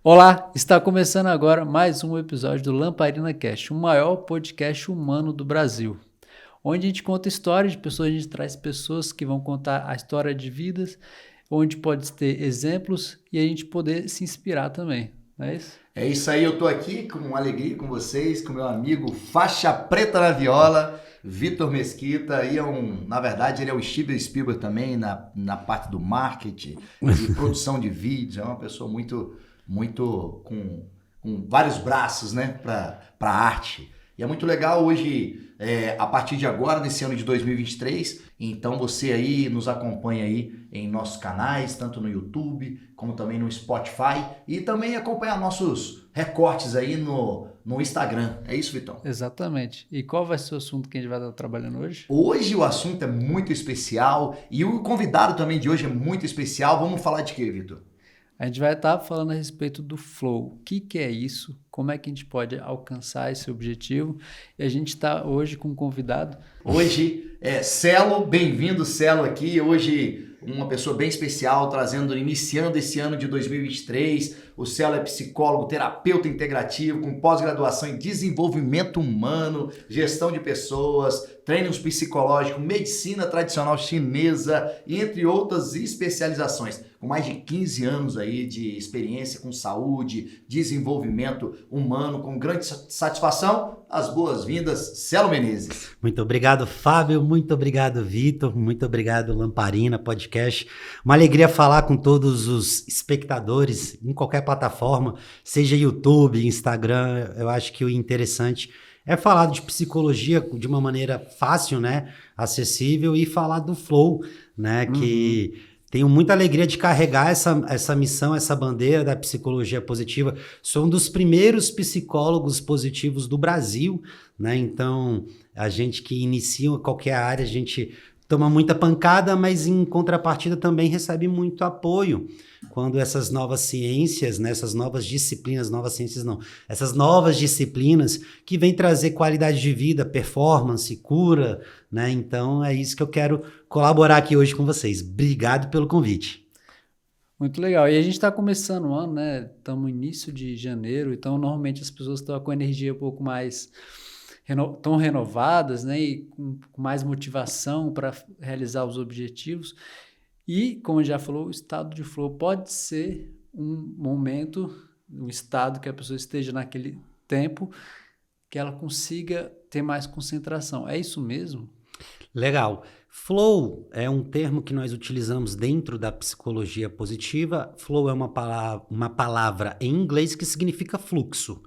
Olá, está começando agora mais um episódio do Lamparina Cast, o maior podcast humano do Brasil, onde a gente conta histórias de pessoas, a gente traz pessoas que vão contar a história de vidas, onde pode ter exemplos e a gente poder se inspirar também, não é isso? É isso aí, eu tô aqui com alegria com vocês, com meu amigo faixa preta na viola, Vitor Mesquita, na verdade ele é o Steven Spielberg também na parte do marketing, de produção de vídeos, é uma pessoa muito com vários braços, né, para arte. E é muito legal hoje, a partir de agora, nesse ano de 2023, então você aí nos acompanha aí em nossos canais, tanto no YouTube, como também no Spotify, e também acompanhar nossos recortes aí no Instagram. É isso, Vitão? Exatamente. E qual vai ser o assunto que a gente vai estar trabalhando hoje? Hoje o assunto é muito especial e o convidado também de hoje é muito especial. Vamos falar de quê, Vitor? A gente vai estar falando a respeito do flow. O que é isso? Como é que a gente pode alcançar esse objetivo? E a gente está hoje com um convidado. Hoje é Celo, bem-vindo Celo aqui. Hoje uma pessoa bem especial, iniciando esse ano de 2023. O Celo é psicólogo, terapeuta integrativo, com pós-graduação em desenvolvimento humano, gestão de pessoas, treinos psicológicos, medicina tradicional chinesa, entre outras especializações. Com mais de 15 anos aí de experiência com saúde, desenvolvimento humano, com grande satisfação, as boas-vindas, Celo Menezes. Muito obrigado, Fábio, muito obrigado, Vitor, muito obrigado, Lamparina Podcast. Uma alegria falar com todos os espectadores em qualquer plataforma, seja YouTube, Instagram. Eu acho que o interessante é falar de psicologia de uma maneira fácil, né, acessível, e falar do flow, né, que tenho muita alegria de carregar essa missão, essa bandeira da psicologia positiva. Sou um dos primeiros psicólogos positivos do Brasil, né? Então, a gente que inicia qualquer área, a gente toma muita pancada, mas em contrapartida também recebe muito apoio. Quando essas novas ciências, né, essas novas disciplinas que vêm trazer qualidade de vida, performance, cura, né? Então é isso que eu quero colaborar aqui hoje com vocês. Obrigado pelo convite. Muito legal. E a gente está começando o ano, né? Estamos no início de janeiro, então normalmente as pessoas estão com energia um pouco mais tão renovadas, né? E com mais motivação para realizar os objetivos. E, como já falou, o estado de flow pode ser um momento, um estado que a pessoa esteja naquele tempo que ela consiga ter mais concentração. É isso mesmo? Legal. Flow é um termo que nós utilizamos dentro da psicologia positiva. Flow é uma palavra em inglês que significa fluxo,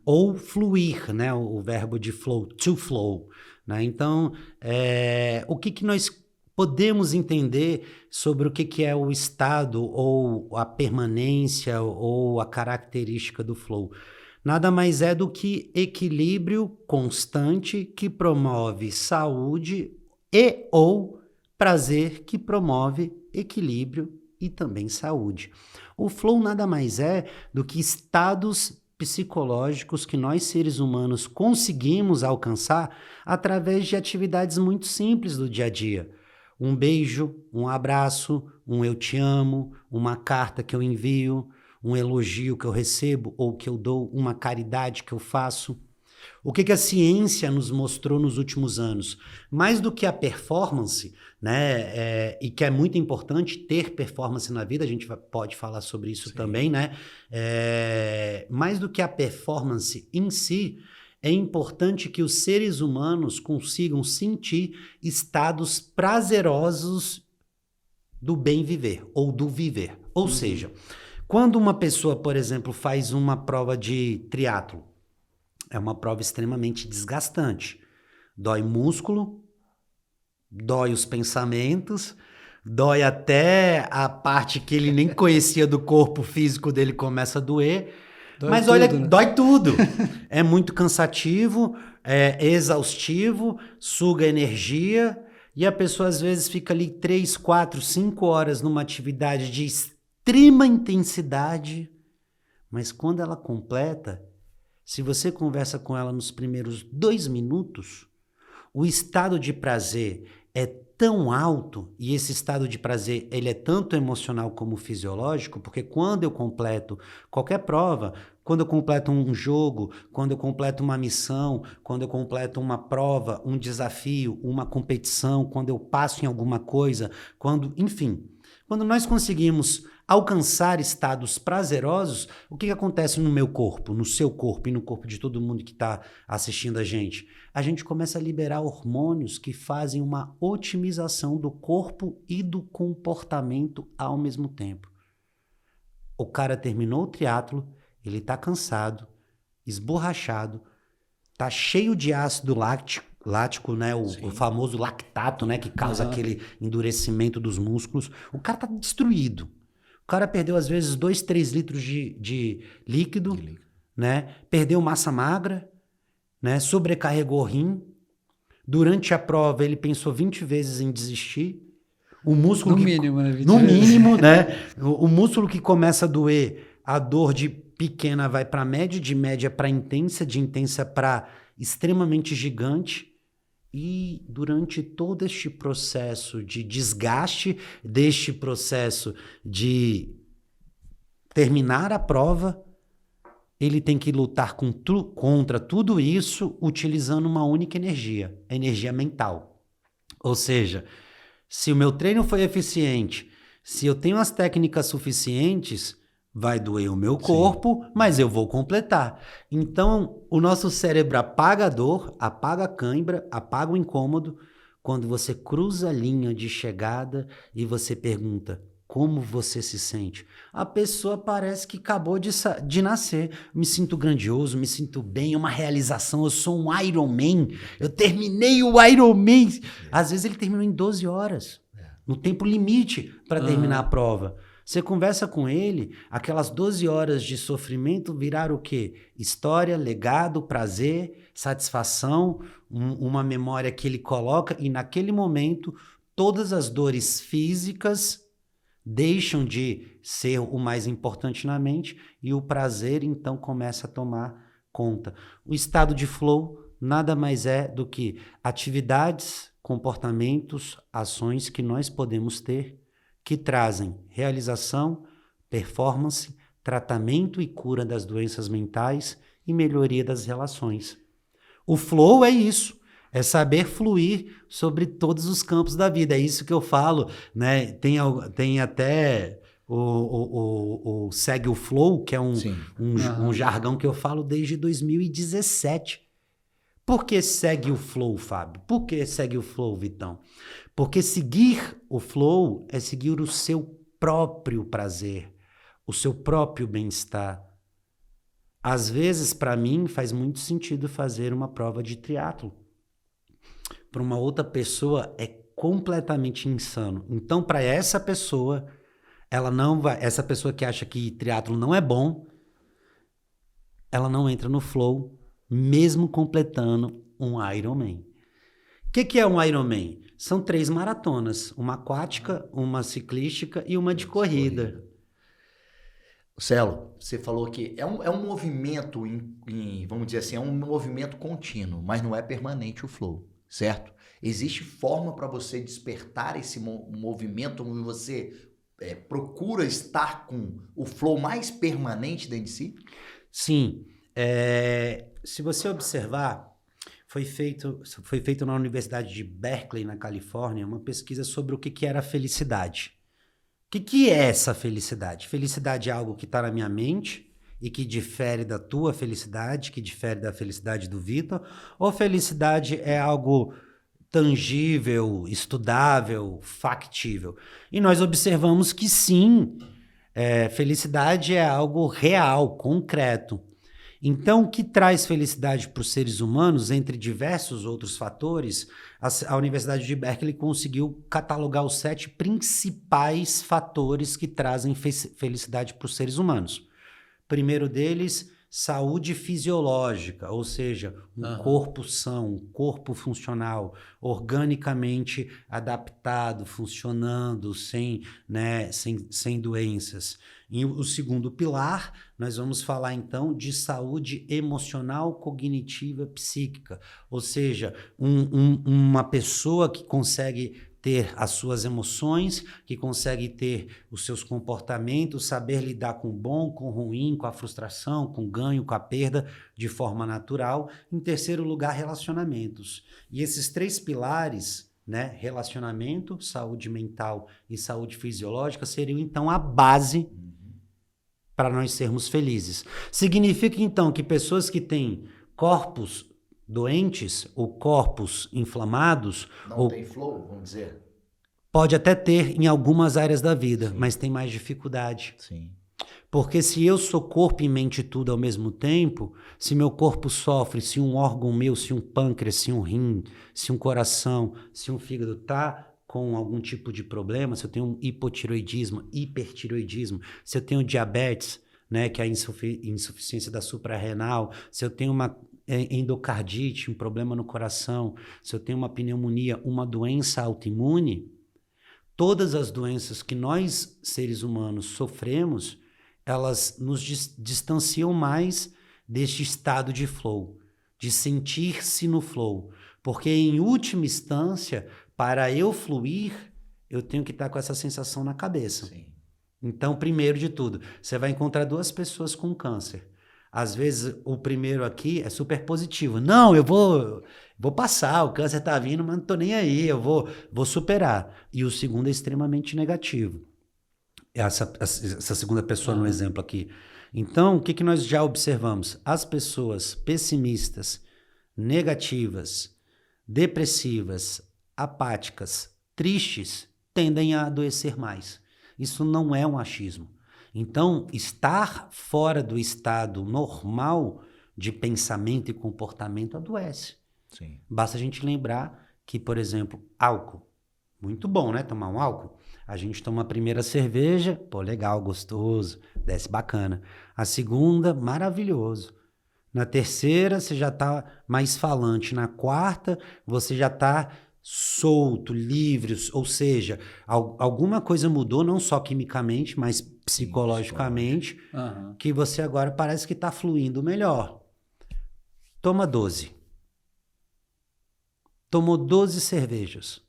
ou fluir, né? O verbo de flow, to flow, né? Então, o que nós podemos entender sobre o que é o estado, ou a permanência, ou a característica do flow? Nada mais é do que equilíbrio constante que promove saúde e ou prazer que promove equilíbrio e também saúde. O flow nada mais é do que estados psicológicos que nós seres humanos conseguimos alcançar através de atividades muito simples do dia a dia. Um beijo, um abraço, um eu te amo, uma carta que eu envio, um elogio que eu recebo ou que eu dou, uma caridade que eu faço. O que a ciência nos mostrou nos últimos anos? Mais do que a performance, né, e que é muito importante ter performance na vida, a gente pode falar sobre isso também, né? Mais do que a performance em si, é importante que os seres humanos consigam sentir estados prazerosos do bem viver ou do viver. Ou seja, quando uma pessoa, por exemplo, faz uma prova de triatlo, é uma prova extremamente desgastante. Dói músculo, dói os pensamentos, dói até a parte que ele nem conhecia do corpo físico dele começa a doer. Mas tudo, olha, né? dói tudo. É muito cansativo, é exaustivo, suga energia, e a pessoa às vezes fica ali 3, 4, 5 horas numa atividade de extrema intensidade, mas quando ela completa, se você conversa com ela nos primeiros 2 minutos, o estado de prazer é tão alto, e esse estado de prazer ele é tanto emocional como fisiológico, porque quando eu completo qualquer prova, quando eu completo um jogo, quando eu completo uma missão, quando eu completo uma prova, um desafio, uma competição, quando eu passo em alguma coisa, enfim, quando nós conseguimos alcançar estados prazerosos, o que acontece no meu corpo, no seu corpo e no corpo de todo mundo que está assistindo a gente? A gente começa a liberar hormônios que fazem uma otimização do corpo e do comportamento ao mesmo tempo. O cara terminou o triatlo, ele tá cansado, esborrachado, tá cheio de ácido lático, né? O famoso lactato, né? Que causa aquele endurecimento dos músculos. O cara tá destruído. O cara perdeu, às vezes, 2, 3 litros de líquido, né? Perdeu massa magra, né? Sobrecarregou o rim. Durante a prova, ele pensou 20 vezes em desistir. O músculo No mínimo, né? No mínimo, né? O músculo que começa a doer, a dor de pequena vai para média, de média para intensa, de intensa para extremamente gigante. E durante todo este processo de desgaste, deste processo de terminar a prova, ele tem que lutar contra tudo isso utilizando uma única energia, a energia mental. Ou seja, se o meu treino foi eficiente, se eu tenho as técnicas suficientes, vai doer o meu corpo, mas eu vou completar. Então, o nosso cérebro apaga a dor, apaga a cãibra, apaga o incômodo, quando você cruza a linha de chegada e você pergunta, como você se sente? A pessoa parece que acabou de nascer. Me sinto grandioso, me sinto bem, é uma realização, eu sou um Iron Man, eu terminei o Iron Man. Às vezes ele terminou em 12 horas, no tempo limite para terminar a prova. Você conversa com ele, aquelas 12 horas de sofrimento viraram o quê? História, legado, prazer, satisfação, uma memória que ele coloca e naquele momento todas as dores físicas deixam de ser o mais importante na mente e o prazer então começa a tomar conta. O estado de flow nada mais é do que atividades, comportamentos, ações que nós podemos ter que trazem realização, performance, tratamento e cura das doenças mentais e melhoria das relações. O flow é isso, é saber fluir sobre todos os campos da vida. É isso que eu falo, né? Tem até o Segue o Flow, que é um jargão que eu falo desde 2017. Por que segue o flow, Fábio? Por que segue o flow, Vitão? Porque seguir o flow é seguir o seu próprio prazer, o seu próprio bem-estar. Às vezes, para mim, faz muito sentido fazer uma prova de triatlo. Para uma outra pessoa, é completamente insano. Então, para essa pessoa, ela não vai... Essa pessoa que acha que triatlo não é bom, ela não entra no flow, mesmo completando um Ironman. O que é um Ironman? São 3 maratonas, uma aquática, uma ciclística e uma de corrida. Celo, você falou que é um movimento, vamos dizer assim, é um movimento contínuo, mas não é permanente o flow, certo? Existe forma para você despertar esse movimento onde você procura estar com o flow mais permanente dentro de si? Sim. Se você observar, foi feito na Universidade de Berkeley, na Califórnia, uma pesquisa sobre o que era a felicidade. O que é essa felicidade? Felicidade é algo que está na minha mente e que difere da tua felicidade, que difere da felicidade do Vitor? Ou felicidade é algo tangível, estudável, factível? E nós observamos que sim, felicidade é algo real, concreto. Então, o que traz felicidade para os seres humanos, entre diversos outros fatores, a Universidade de Berkeley conseguiu catalogar os 7 principais fatores que trazem felicidade para os seres humanos. Primeiro deles, saúde fisiológica, ou seja, um corpo são, um corpo funcional, organicamente adaptado, funcionando, sem doenças. E o segundo pilar, nós vamos falar então de saúde emocional, cognitiva, psíquica, ou seja, uma pessoa que consegue ter as suas emoções, que consegue ter os seus comportamentos, saber lidar com o bom, com o ruim, com a frustração, com o ganho, com a perda, de forma natural. Em terceiro lugar, relacionamentos. E esses 3 pilares, né, relacionamento, saúde mental e saúde fisiológica, seriam então a base para nós sermos felizes. Significa então que pessoas que têm corpos doentes ou corpos inflamados... Não tem flow, vamos dizer? Pode até ter em algumas áreas da vida, mas tem mais dificuldade. Sim. Porque se eu sou corpo e mente tudo ao mesmo tempo, se meu corpo sofre, se um órgão meu, se um pâncreas, se um rim, se um coração, se um fígado está com algum tipo de problema, se eu tenho um hipotiroidismo, hipertiroidismo, se eu tenho diabetes, né, que é a insuficiência da suprarrenal, se eu tenho uma endocardite, um problema no coração, se eu tenho uma pneumonia, uma doença autoimune, todas as doenças que nós, seres humanos, sofremos, elas nos distanciam mais deste estado de flow, de sentir-se no flow. Porque, em última instância, para eu fluir, eu tenho que estar com essa sensação na cabeça. Sim. Então, primeiro de tudo, você vai encontrar 2 pessoas com câncer. Às vezes, o primeiro aqui é super positivo. Não, eu vou passar, o câncer tá vindo, mas não tô nem aí, eu vou superar. E o segundo é extremamente negativo. Essa segunda pessoa no exemplo aqui. Então, o que nós já observamos? As pessoas pessimistas, negativas, depressivas, apáticas, tristes, tendem a adoecer mais. Isso não é um achismo. Então, estar fora do estado normal de pensamento e comportamento adoece. Sim. Basta a gente lembrar que, por exemplo, álcool. Muito bom, né? Tomar um álcool. A gente toma a primeira cerveja, pô, legal, gostoso, desce bacana. A segunda, maravilhoso. Na terceira, você já tá mais falante. Na quarta, você já tá solto, livre, ou seja, alguma coisa mudou, não só quimicamente, mas psicologicamente, que você agora parece que está fluindo melhor. Toma 12. Tomou 12 cervejas.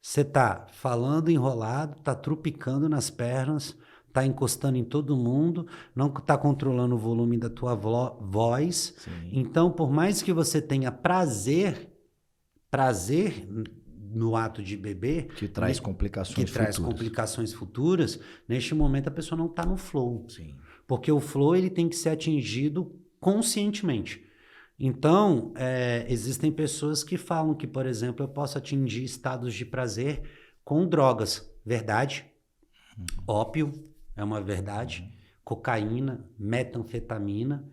Você está falando enrolado, está trupicando nas pernas, está encostando em todo mundo, não está controlando o volume da tua voz. Sim. Então, por mais que você tenha prazer no ato de beber... Que traz complicações futuras. Neste momento, a pessoa não está no flow. Sim. Porque o flow ele tem que ser atingido conscientemente. Então, existem pessoas que falam que, por exemplo, eu posso atingir estados de prazer com drogas. Verdade. Ópio é uma verdade. Cocaína, metanfetamina.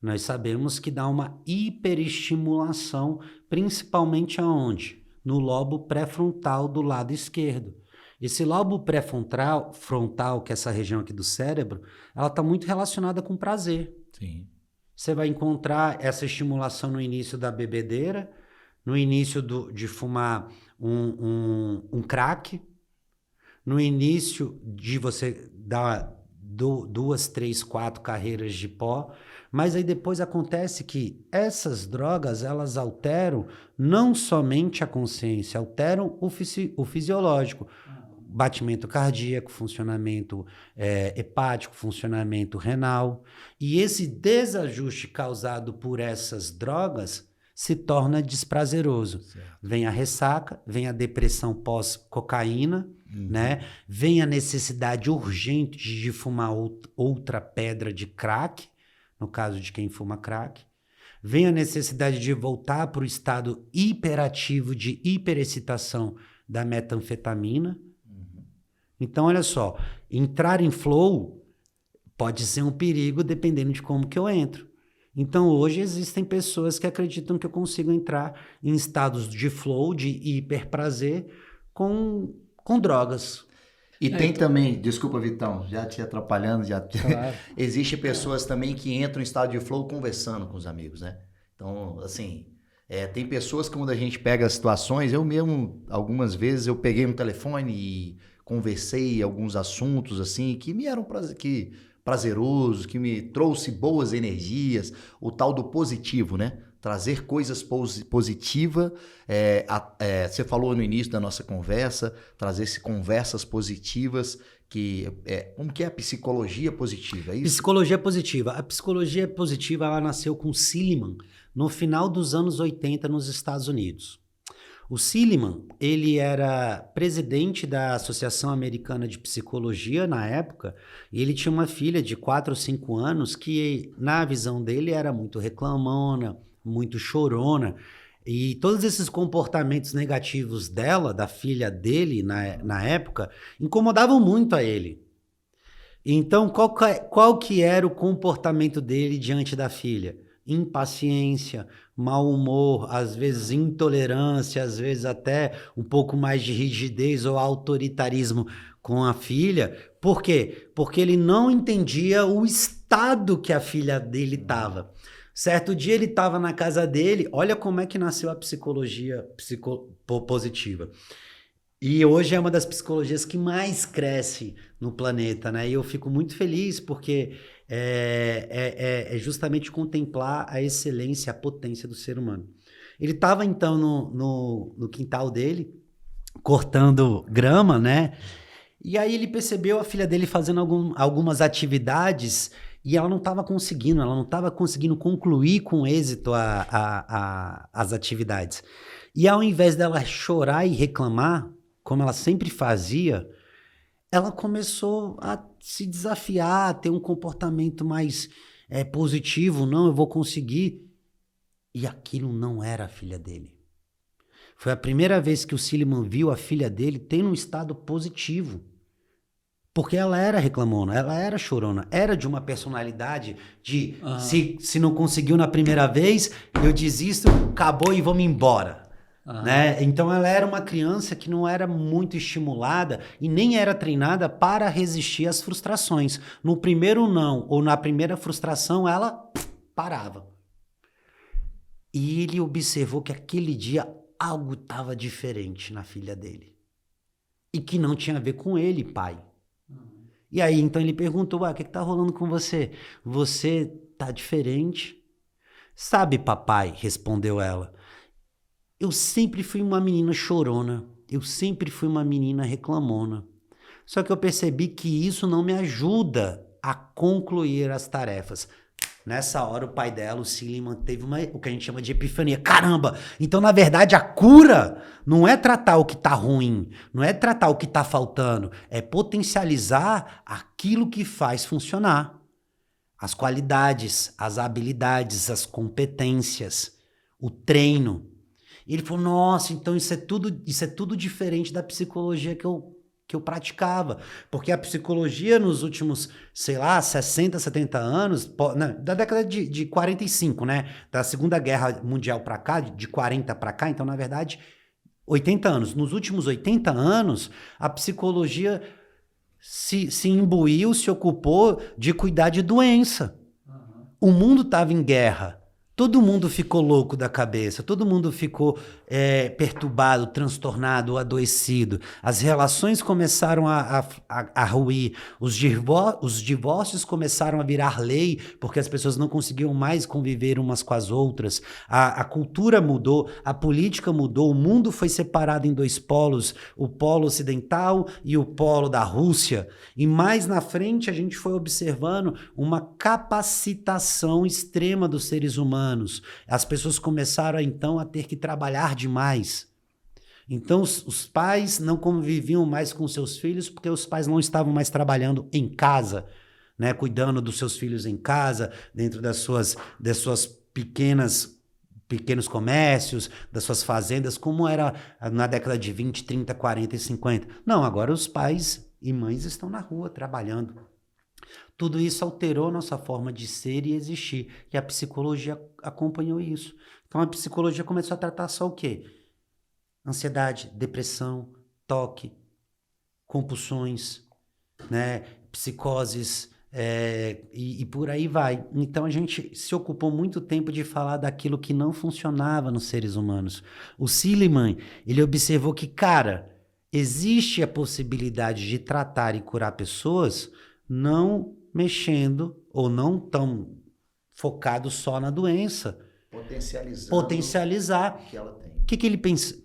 Nós sabemos que dá uma hiperestimulação, principalmente aonde? No lobo pré-frontal do lado esquerdo. Esse lobo pré-frontal, que é essa região aqui do cérebro, ela está muito relacionada com prazer. Sim. Você vai encontrar essa estimulação no início da bebedeira, no início de fumar um crack, no início de você dar 2, 3, 4 carreiras de pó, mas aí depois acontece que essas drogas, elas alteram não somente a consciência, alteram o fisiológico. Batimento cardíaco, funcionamento hepático, funcionamento renal. E esse desajuste causado por essas drogas se torna desprazeroso. Certo. Vem a ressaca, vem a depressão pós-cocaína, né? Vem a necessidade urgente de fumar outra pedra de crack, no caso de quem fuma crack. Vem a necessidade de voltar para o estado hiperativo de hiperexcitação da metanfetamina. Então, olha só, entrar em flow pode ser um perigo dependendo de como que eu entro. Então, hoje existem pessoas que acreditam que eu consigo entrar em estados de flow, de hiperprazer, com drogas. E tem também, desculpa, Vitão, já te atrapalhando, já Claro. existe pessoas também que entram em estado de flow conversando com os amigos, né? Então, assim, tem pessoas que quando a gente pega as situações, eu mesmo, algumas vezes, eu peguei um telefone e conversei alguns assuntos, assim, que me eram prazerosos, que me trouxe boas energias, o tal do positivo, né? Trazer coisas positivas. Você falou no início da nossa conversa, trazer conversas positivas, como que é a psicologia positiva, é isso? Psicologia positiva. A psicologia positiva, ela nasceu com Silliman no final dos anos 80 nos Estados Unidos. O Silliman, ele era presidente da Associação Americana de Psicologia na época, e ele tinha uma filha de 4 ou 5 anos que, na visão dele, era muito reclamona, muito chorona, e todos esses comportamentos negativos dela, da filha dele na época, incomodavam muito a ele. Então, qual que era o comportamento dele diante da filha? Impaciência, mau humor, às vezes intolerância, às vezes até um pouco mais de rigidez ou autoritarismo com a filha. Por quê? Porque ele não entendia o estado que a filha dele estava. Certo dia ele estava na casa dele, olha como é que nasceu a psicologia positiva. E hoje é uma das psicologias que mais cresce no planeta, né? E eu fico muito feliz porque é justamente contemplar a excelência, a potência do ser humano. Ele estava, então, no quintal dele, cortando grama, né? E aí ele percebeu a filha dele fazendo algumas atividades e ela não estava conseguindo concluir com êxito as atividades. E ao invés dela chorar e reclamar, como ela sempre fazia, ela começou a se desafiar, a ter um comportamento mais positivo. Não, eu vou conseguir. E aquilo não era a filha dele. Foi a primeira vez que o Silliman viu a filha dele tendo um estado positivo. Porque ela era reclamona, ela era chorona, era de uma personalidade de se não conseguiu na primeira vez, eu desisto, acabou e vou-me embora. Né? Então ela era uma criança que não era muito estimulada e nem era treinada para resistir às frustrações. No primeiro não ou na primeira frustração ela parava. E ele observou que aquele dia algo estava diferente na filha dele e que não tinha a ver com ele, pai. E aí então ele perguntou: o que está rolando com você? Você tá diferente? Sabe, papai, respondeu ela. Eu sempre fui uma menina chorona, eu sempre fui uma menina reclamona. Só que eu percebi que isso não me ajuda a concluir as tarefas. Nessa hora, o pai dela, o Silliman, teve o que a gente chama de epifania. Caramba! Então, na verdade, a cura não é tratar o que está ruim, não é tratar o que está faltando, é potencializar aquilo que faz funcionar. As qualidades, as habilidades, as competências, o treino. E ele falou: nossa, então isso é tudo diferente da psicologia que eu praticava. Porque a psicologia nos últimos, 60, 70 anos, da década de 45, né? Da Segunda Guerra Mundial para cá, de 40 para cá, então, na verdade, 80 anos. Nos últimos 80 anos, a psicologia se imbuiu, se ocupou de cuidar de doença. O mundo estava em guerra. Todo mundo ficou louco da cabeça, todo mundo ficou perturbado, transtornado, adoecido. As relações começaram a ruir, os divórcios começaram a virar lei, porque as pessoas não conseguiam mais conviver umas com as outras. A cultura mudou, a política mudou, o mundo foi separado em 2 polos, o polo ocidental e o polo da Rússia. E mais na frente a gente foi observando uma capacitação extrema dos seres humanos. As pessoas começaram, então, a ter que trabalhar demais. Então, os pais não conviviam mais com seus filhos porque os pais não estavam mais trabalhando em casa, né? Cuidando dos seus filhos em casa, dentro das suas pequenos comércios, das suas fazendas, como era na década de 20, 30, 40 e 50. Não, agora os pais e mães estão na rua trabalhando. Tudo isso alterou nossa forma de ser e existir. E a psicologia acompanhou isso. Então a psicologia começou a tratar só o quê? Ansiedade, depressão, toque, compulsões, né? Psicoses, e por aí vai. Então a gente se ocupou muito tempo de falar daquilo que não funcionava nos seres humanos. O Silliman, ele observou que, cara, existe a possibilidade de tratar e curar pessoas não mexendo ou não tão focado só na doença. Potencializar. O que ela tem. O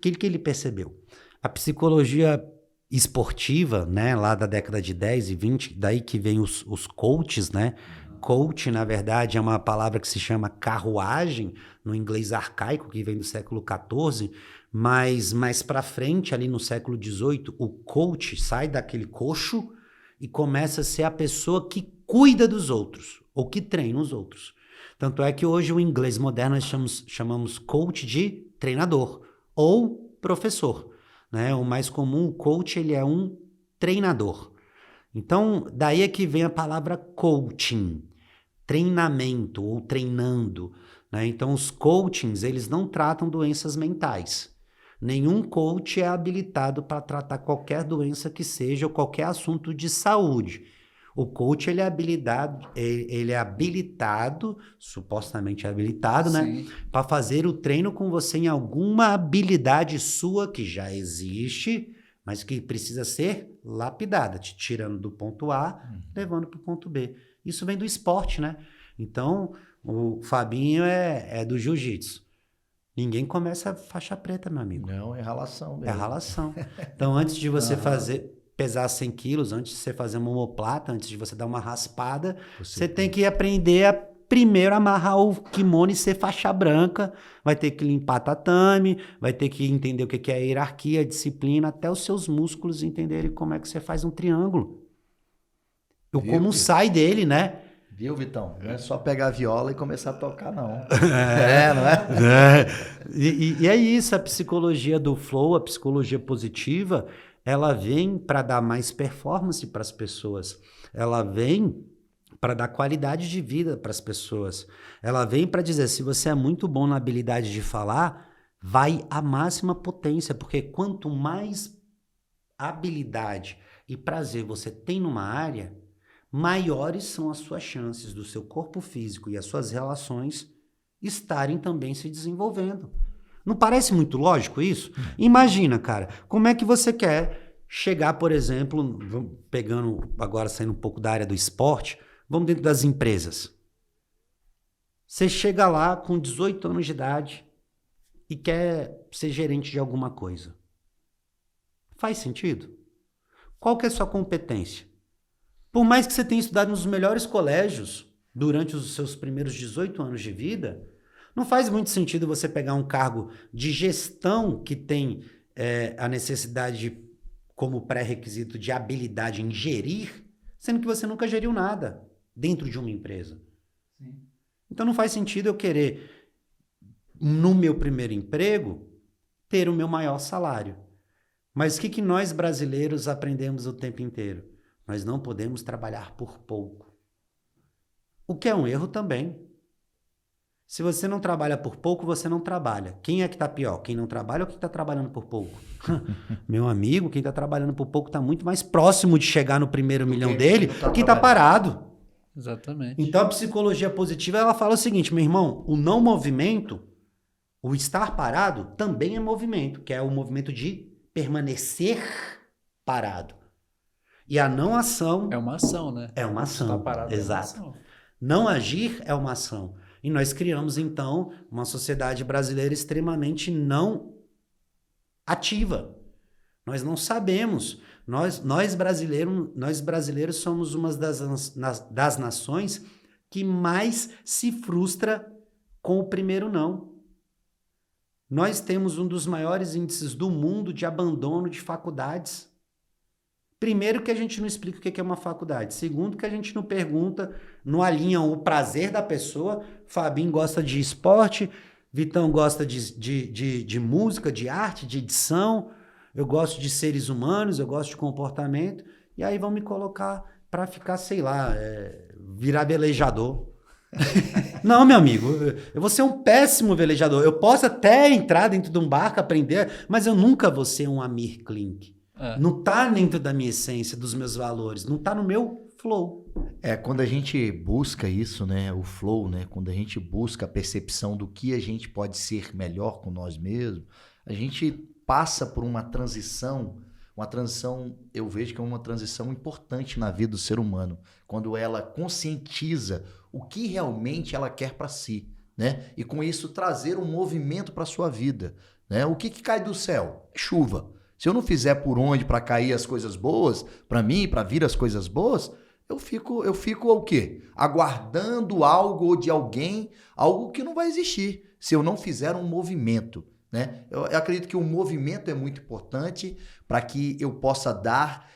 que ele percebeu? A psicologia esportiva, né, lá da década de 10 e 20, daí que vem os coaches, né? Coach, na verdade, é uma palavra que se chama carruagem, no inglês arcaico, que vem do século XIV, mas mais para frente, ali no século XVIII, o coach sai daquele coxo e começa a ser a pessoa que cuida dos outros, ou que treina os outros. Tanto é que hoje o inglês moderno nós chamamos coach de treinador ou professor, né? O mais comum, o coach, ele é um treinador. Então, daí é que vem a palavra coaching, treinamento ou treinando, né? Então, os coachings, eles não tratam doenças mentais. Nenhum coach é habilitado para tratar qualquer doença que seja ou qualquer assunto de saúde. O coach, ele é habilitado, supostamente habilitado, né? Para fazer o treino com você em alguma habilidade sua que já existe, mas que precisa ser lapidada, te tirando do ponto A, levando para o ponto B. Isso vem do esporte, né? Então, o Fabinho é do jiu-jitsu. Ninguém começa faixa preta, meu amigo. Não, é ralação mesmo. É ralação. Então, antes de você pesar 100 quilos, antes de você fazer uma omoplata, antes de você dar uma raspada, você tem que aprender a primeiro amarrar o kimono e ser faixa branca, vai ter que limpar tatame, vai ter que entender o que é a hierarquia, a disciplina, até os seus músculos entenderem como é que você faz um triângulo. Como sai dele, né? Viu, Vitão? Não é só pegar a viola e começar a tocar, não. Não é? E é isso, a psicologia do flow, a psicologia positiva, ela vem para dar mais performance para as pessoas. Ela vem para dar qualidade de vida para as pessoas. Ela vem para dizer, se você é muito bom na habilidade de falar, vai à máxima potência, porque quanto mais habilidade e prazer você tem numa área, maiores são as suas chances do seu corpo físico e as suas relações estarem também se desenvolvendo. Não parece muito lógico isso? Imagina, cara, como é que você quer chegar, por exemplo, pegando agora, saindo um pouco da área do esporte, vamos dentro das empresas. Você chega lá com 18 anos de idade e quer ser gerente de alguma coisa. Faz sentido? Qual que é a sua competência? Por mais que você tenha estudado nos melhores colégios durante os seus primeiros 18 anos de vida, não faz muito sentido você pegar um cargo de gestão que tem a necessidade de, como pré-requisito de habilidade em gerir, sendo que você nunca geriu nada dentro de uma empresa. Sim. Então não faz sentido eu querer, no meu primeiro emprego, ter o meu maior salário. Mas o que nós brasileiros aprendemos o tempo inteiro? Nós não podemos trabalhar por pouco. O que é um erro também. Se você não trabalha por pouco, você não trabalha. Quem é que está pior? Quem não trabalha ou quem está trabalhando por pouco? Meu amigo, quem está trabalhando por pouco está muito mais próximo de chegar no primeiro milhão dele que quem está parado. Exatamente. Então a psicologia positiva, ela fala o seguinte, meu irmão, o não movimento, o estar parado também é movimento, que é o movimento de permanecer parado. E a não ação... É uma ação, né? É uma ação, estar parado, exato. É uma ação. Não agir é uma ação. E nós criamos, então, uma sociedade brasileira extremamente não ativa. Nós não sabemos. Nós brasileiros somos uma das nações que mais se frustra com o primeiro não. Nós temos um dos maiores índices do mundo de abandono de faculdades. Primeiro, que a gente não explica o que é uma faculdade. Segundo, que a gente não pergunta, não alinha o prazer da pessoa. Fabinho gosta de esporte, Vitão gosta de música, de arte, de edição. Eu gosto de seres humanos, eu gosto de comportamento. E aí vão me colocar para ficar, sei lá, virar velejador. Não, meu amigo, eu vou ser um péssimo velejador. Eu posso até entrar dentro de um barco, aprender, mas eu nunca vou ser um Amir Klink. Não tá dentro da minha essência, dos meus valores. Não tá no meu flow. Quando a gente busca isso, né, o flow, né, quando a gente busca a percepção do que a gente pode ser melhor com nós mesmos, a gente passa por uma transição eu vejo que é uma transição importante na vida do ser humano, quando ela conscientiza o que realmente ela quer para si, né, e com isso trazer um movimento para sua vida, né, o que cai do céu? É chuva. Se eu não fizer por onde para cair as coisas boas, para mim, para vir as coisas boas, eu fico o quê? Aguardando algo de alguém, algo que não vai existir, se eu não fizer um movimento, né? Eu acredito que o movimento é muito importante para que eu possa dar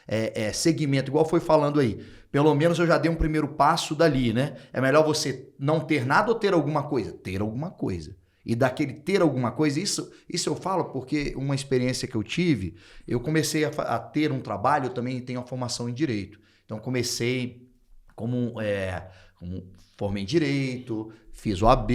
seguimento, igual foi falando aí. Pelo menos eu já dei um primeiro passo dali, né? É melhor você não ter nada ou ter alguma coisa? Ter alguma coisa. E daquele ter alguma coisa, isso eu falo porque uma experiência que eu tive, eu comecei a ter um trabalho, eu também tenho uma formação em Direito. Então comecei como formei em Direito, fiz OAB,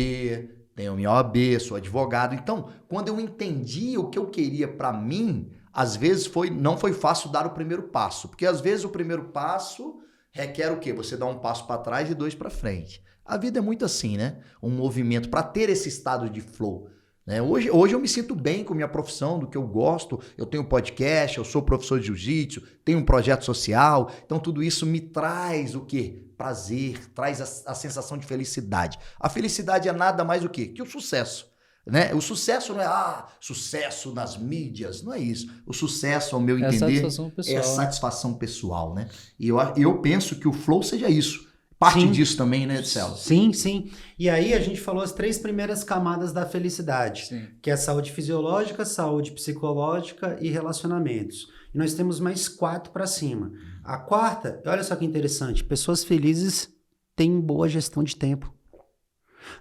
tenho minha OAB, sou advogado. Então, quando eu entendi o que eu queria para mim, às vezes não foi fácil dar o primeiro passo. Porque às vezes o primeiro passo requer o quê? Você dá um passo para trás e 2 para frente. A vida é muito assim, né? Um movimento para ter esse estado de flow. Né? Hoje eu me sinto bem com minha profissão, do que eu gosto. Eu tenho podcast, eu sou professor de jiu-jitsu, tenho um projeto social. Então tudo isso me traz o quê? Prazer, traz a sensação de felicidade. A felicidade é nada mais o quê? Que o sucesso. Né? O sucesso não é sucesso nas mídias, não é isso. O sucesso, ao meu entender, é a satisfação pessoal. Né? E eu penso que o flow seja isso. Parte disso também, né, Celso? Sim, sim. E aí a gente falou as 3 primeiras camadas da felicidade, que é a saúde fisiológica, saúde psicológica e relacionamentos. E nós temos mais 4 para cima. A 4ª, olha só que interessante, pessoas felizes têm boa gestão de tempo.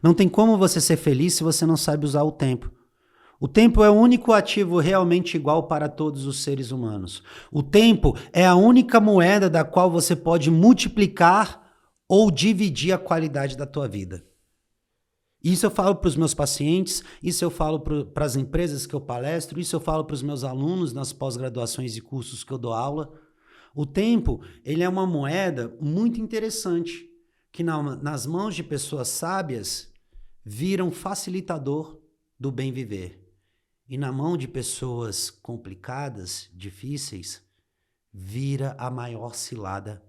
Não tem como você ser feliz se você não sabe usar o tempo. O tempo é o único ativo realmente igual para todos os seres humanos. O tempo é a única moeda da qual você pode multiplicar ou dividir a qualidade da tua vida. Isso eu falo para os meus pacientes, isso eu falo para as empresas que eu palestro, isso eu falo para os meus alunos nas pós-graduações e cursos que eu dou aula. O tempo, ele é uma moeda muito interessante, que nas mãos de pessoas sábias vira um facilitador do bem viver. E na mão de pessoas complicadas, difíceis, vira a maior cilada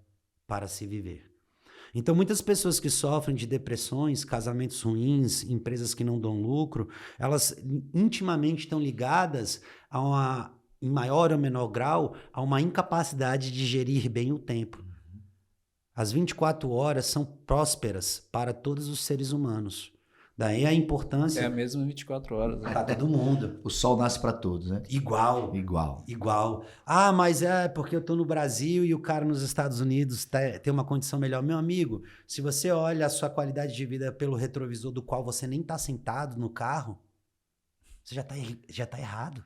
para se viver. Então, muitas pessoas que sofrem de depressões, casamentos ruins, empresas que não dão lucro, elas intimamente estão ligadas em maior ou menor grau, a uma incapacidade de gerir bem o tempo. As 24 horas são prósperas para todos os seres humanos. Daí a importância... É a mesma 24 horas. Né? Para todo mundo. O sol nasce para todos, né? Igual. Ah, mas é porque eu tô no Brasil e o cara nos Estados Unidos tem uma condição melhor. Meu amigo, se você olha a sua qualidade de vida pelo retrovisor do qual você nem tá sentado no carro, você já tá errado.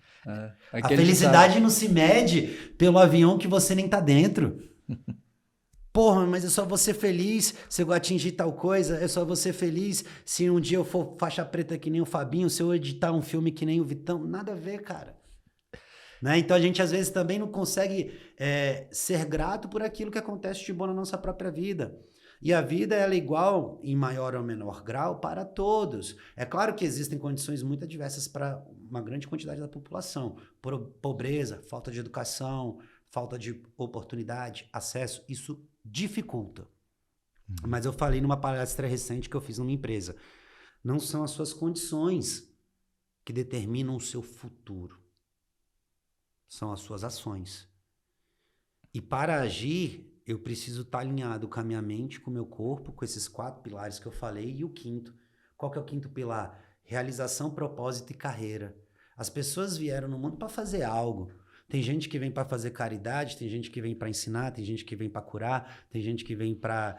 A felicidade não se mede pelo avião que você nem tá dentro. Porra, mas eu só vou ser feliz se eu atingir tal coisa, eu só vou ser feliz se um dia eu for faixa preta que nem o Fabinho, se eu editar um filme que nem o Vitão. Nada a ver, cara. Né? Então a gente às vezes também não consegue ser grato por aquilo que acontece de bom na nossa própria vida. E a vida ela é igual, em maior ou menor grau, para todos. É claro que existem condições muito adversas para uma grande quantidade da população. Pobreza, falta de educação, falta de oportunidade, acesso, isso dificulta. Mas eu falei numa palestra recente que eu fiz numa empresa. Não são as suas condições que determinam o seu futuro. São as suas ações. E para agir, eu preciso estar alinhado com a minha mente, com o meu corpo, com esses 4 pilares que eu falei. E o 5º, qual que é o 5º pilar? Realização, propósito e carreira. As pessoas vieram no mundo para fazer algo. Tem gente que vem para fazer caridade, tem gente que vem para ensinar, tem gente que vem para curar, tem gente que vem para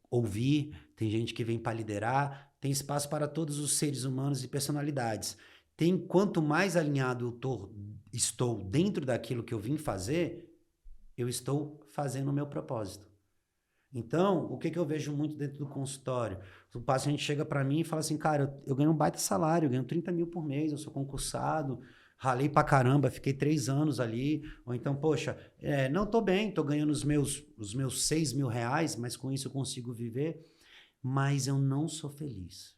ouvir, tem gente que vem para liderar. Tem espaço para todos os seres humanos e personalidades. Quanto mais alinhado estou dentro daquilo que eu vim fazer, eu estou fazendo o meu propósito. Então, o que eu vejo muito dentro do consultório? O paciente chega para mim e fala assim, cara, eu ganho um baita salário, eu ganho 30 mil por mês, eu sou concursado, ralei pra caramba, fiquei 3 anos ali. Ou então, poxa, não tô bem, tô ganhando os meus R$ 6.000, mas com isso eu consigo viver, mas eu não sou feliz.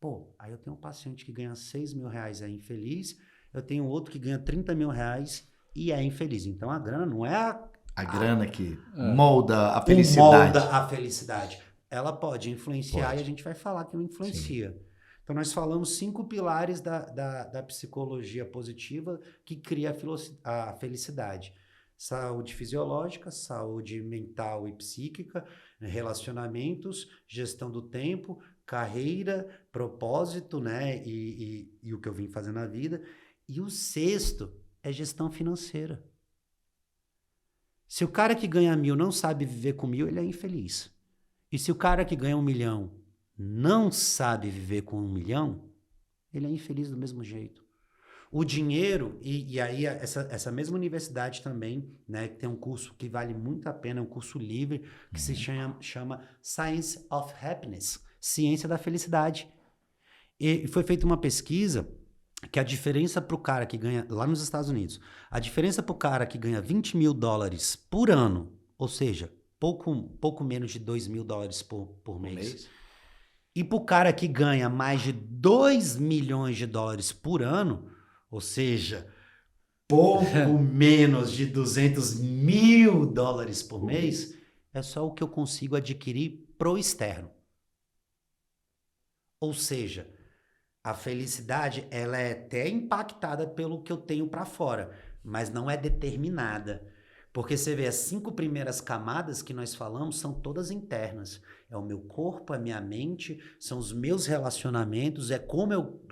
Pô, aí eu tenho um paciente que ganha R$ 6.000 e é infeliz, eu tenho outro que ganha R$ 30.000 e é infeliz. Então a grana não é A grana que molda a felicidade. molda a felicidade. Ela pode influenciar e a gente vai falar que não influencia. Sim. Então nós falamos 5 pilares da psicologia positiva que cria a felicidade. Saúde fisiológica, saúde mental e psíquica, relacionamentos, gestão do tempo, carreira, propósito, né? E o que eu vim fazer na vida. E o 6º é gestão financeira. Se o cara que ganha 1.000 não sabe viver com 1.000, ele é infeliz. E se o cara que ganha 1 milhão não sabe viver com 1 milhão, ele é infeliz do mesmo jeito. O dinheiro, e aí essa mesma universidade também, né, tem um curso que vale muito a pena, é um curso livre, que se chama Science of Happiness, Ciência da Felicidade. E foi feita uma pesquisa que a diferença para o cara que ganha, lá nos Estados Unidos, a diferença para o cara que ganha $20.000 por ano, ou seja, pouco menos de $2.000 por mês, e para o cara que ganha mais de $2 milhões por ano, ou seja, pouco menos de $200 mil por mês, é só o que eu consigo adquirir pro externo. Ou seja, a felicidade, ela é até impactada pelo que eu tenho para fora, mas não é determinada. Porque você vê, as 5 primeiras camadas que nós falamos são todas internas. É o meu corpo, é a minha mente, são os meus relacionamentos, é como eu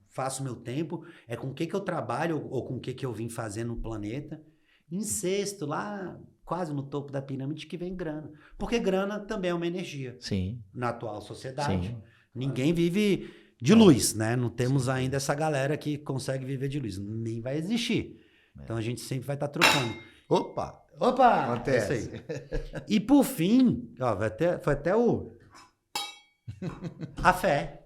faço meu tempo, é com o que eu trabalho ou com o que eu vim fazer no planeta. Em 6º, lá quase no topo da pirâmide, que vem grana. Porque grana também é uma energia. Sim. Na atual sociedade. Sim. Ninguém vive de luz, né? Não temos ainda essa galera que consegue viver de luz. Nem vai existir. Então a gente sempre vai estar trocando. Opa! Acontece. É isso aí. E por fim, ó, foi até a fé.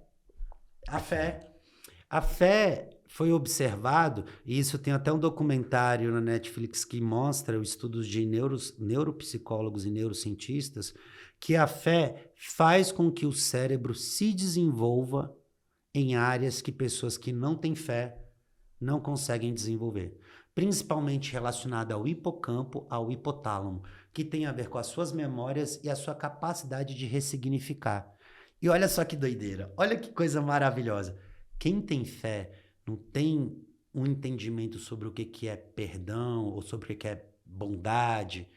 A fé foi observado, e isso tem até um documentário na Netflix que mostra os estudos de neuropsicólogos e neurocientistas, que a fé faz com que o cérebro se desenvolva em áreas que pessoas que não têm fé não conseguem desenvolver. Principalmente relacionada ao hipocampo, ao hipotálamo, que tem a ver com as suas memórias e a sua capacidade de ressignificar. E olha só que doideira, olha que coisa maravilhosa. Quem tem fé não tem um entendimento sobre o que é perdão ou sobre o que é bondade,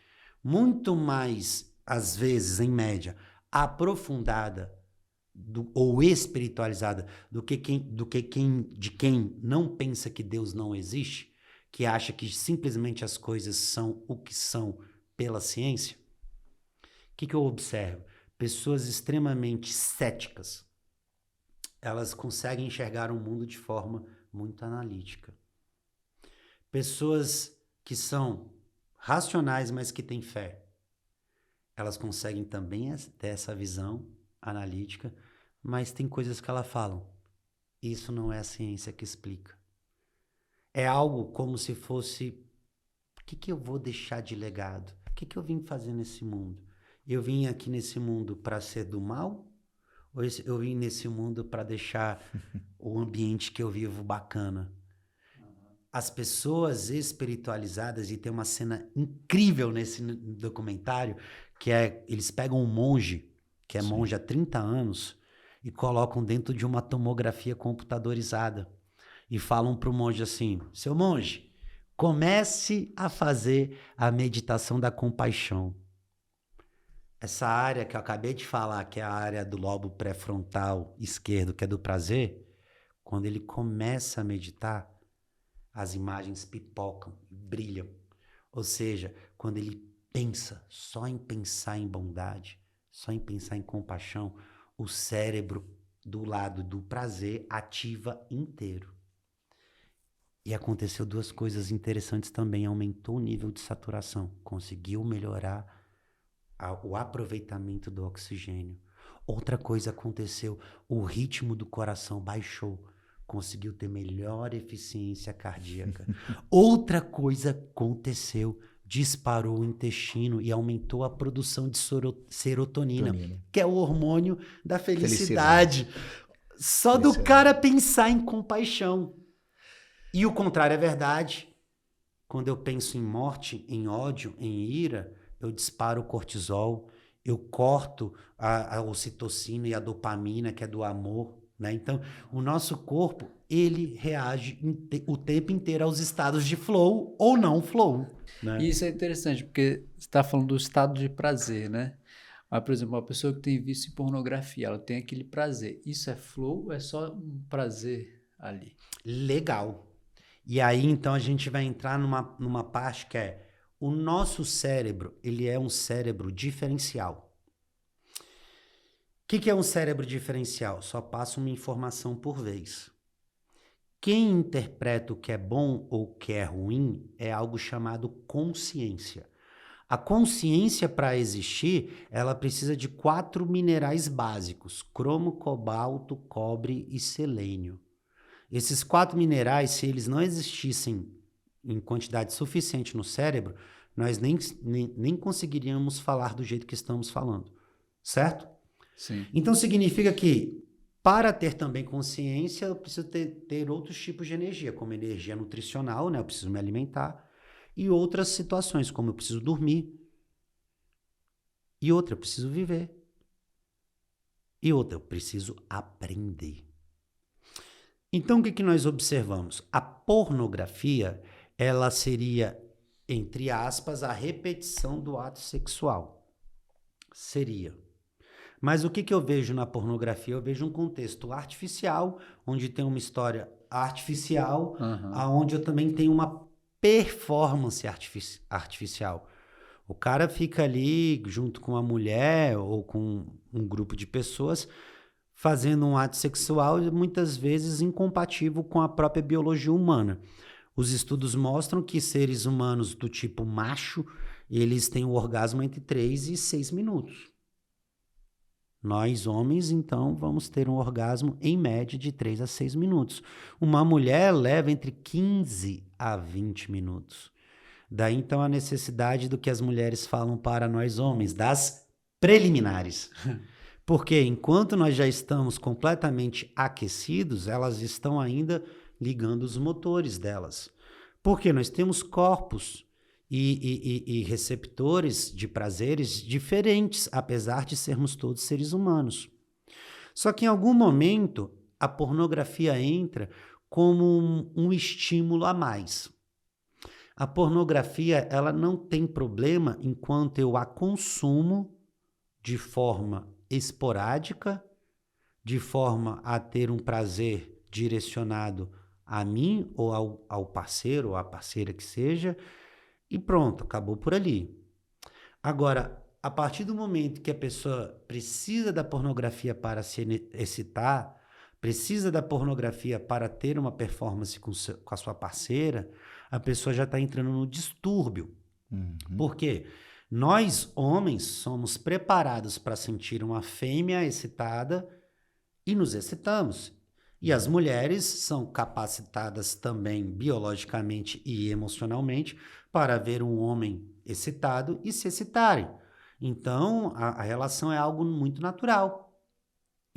muito mais, às vezes, em média, aprofundada ou espiritualizada de quem não pensa que Deus não existe, que acha que simplesmente as coisas são o que são pela ciência. O que eu observo? Pessoas extremamente céticas, elas conseguem enxergar o mundo de forma muito analítica. Pessoas que são racionais, mas que têm fé, elas conseguem também ter essa visão analítica, mas tem coisas que elas falam. Isso não é a ciência que explica. É algo como se fosse, o que eu vou deixar de legado? O que eu vim fazer nesse mundo? Eu vim aqui nesse mundo para ser do mal? Ou eu vim nesse mundo para deixar o ambiente que eu vivo bacana? As pessoas espiritualizadas, e tem uma cena incrível nesse documentário, que é, eles pegam um monge, que é monge há 30 anos, e colocam dentro de uma tomografia computadorizada. E falam para o monge assim, seu monge, comece a fazer a meditação da compaixão. Essa área que eu acabei de falar, que é a área do lobo pré-frontal esquerdo, que é do prazer, quando ele começa a meditar, as imagens pipocam, brilham. Ou seja, quando ele pensa só em pensar em bondade, só em pensar em compaixão, o cérebro do lado do prazer ativa inteiro. E aconteceu 2 coisas interessantes também. Aumentou o nível de saturação, conseguiu melhorar o aproveitamento do oxigênio. Outra coisa aconteceu, o ritmo do coração baixou. conseguiu ter melhor eficiência cardíaca. Outra coisa aconteceu, disparou o intestino e aumentou a produção de serotonina, que é o hormônio da felicidade. Só do cara pensar em compaixão. E o contrário é verdade. Quando eu penso em morte, em ódio, em ira, eu disparo o cortisol, eu corto a ocitocina e a dopamina, que é do amor, né? Então, o nosso corpo, ele reage o tempo inteiro aos estados de flow ou não flow, né? E isso é interessante, porque você está falando do estado de prazer, né? Mas, por exemplo, uma pessoa que tem vício em pornografia, ela tem aquele prazer. Isso é flow ou é só um prazer ali? Legal. E aí, então, a gente vai entrar numa parte que é o nosso cérebro, ele é um cérebro diferencial. O que é um cérebro diferencial? Só passa uma informação por vez. Quem interpreta o que é bom ou o que é ruim é algo chamado consciência. A consciência, para existir, ela precisa de 4 minerais básicos: cromo, cobalto, cobre e selênio. Esses 4 minerais, se eles não existissem em quantidade suficiente no cérebro, nós nem conseguiríamos falar do jeito que estamos falando, certo? Sim. Então significa que, para ter também consciência, eu preciso ter outros tipos de energia, como energia nutricional, né? Eu preciso me alimentar, e outras situações, como eu preciso dormir, e outra, eu preciso viver, e outra, eu preciso aprender. Então, o que nós observamos? A pornografia, ela seria, entre aspas, a repetição do ato sexual. Seria. Mas o que eu vejo na pornografia? Eu vejo um contexto artificial, onde tem uma história artificial, onde eu também tenho uma performance artificial. O cara fica ali junto com a mulher ou com um grupo de pessoas fazendo um ato sexual muitas vezes incompatível com a própria biologia humana. Os estudos mostram que seres humanos do tipo macho, eles têm o orgasmo entre 3 e 6 minutos. Nós, homens, então, vamos ter um orgasmo em média de 3 a 6 minutos. Uma mulher leva entre 15 a 20 minutos. Daí, então, a necessidade do que as mulheres falam para nós homens, das preliminares. Porque enquanto nós já estamos completamente aquecidos, elas estão ainda ligando os motores delas. Porque nós temos corpos e receptores de prazeres diferentes, apesar de sermos todos seres humanos. Só que em algum momento a pornografia entra como um estímulo a mais. A pornografia, ela não tem problema enquanto eu a consumo de forma esporádica, de forma a ter um prazer direcionado a mim ou ao parceiro ou à parceira que seja, e pronto, acabou por ali. Agora, a partir do momento que a pessoa precisa da pornografia para se excitar, precisa da pornografia para ter uma performance com a sua parceira, a pessoa já está entrando no distúrbio. Por quê? Nós, homens, somos preparados para sentir uma fêmea excitada e nos excitamos. E as mulheres são capacitadas também biologicamente e emocionalmente para ver um homem excitado e se excitarem. Então, a relação é algo muito natural.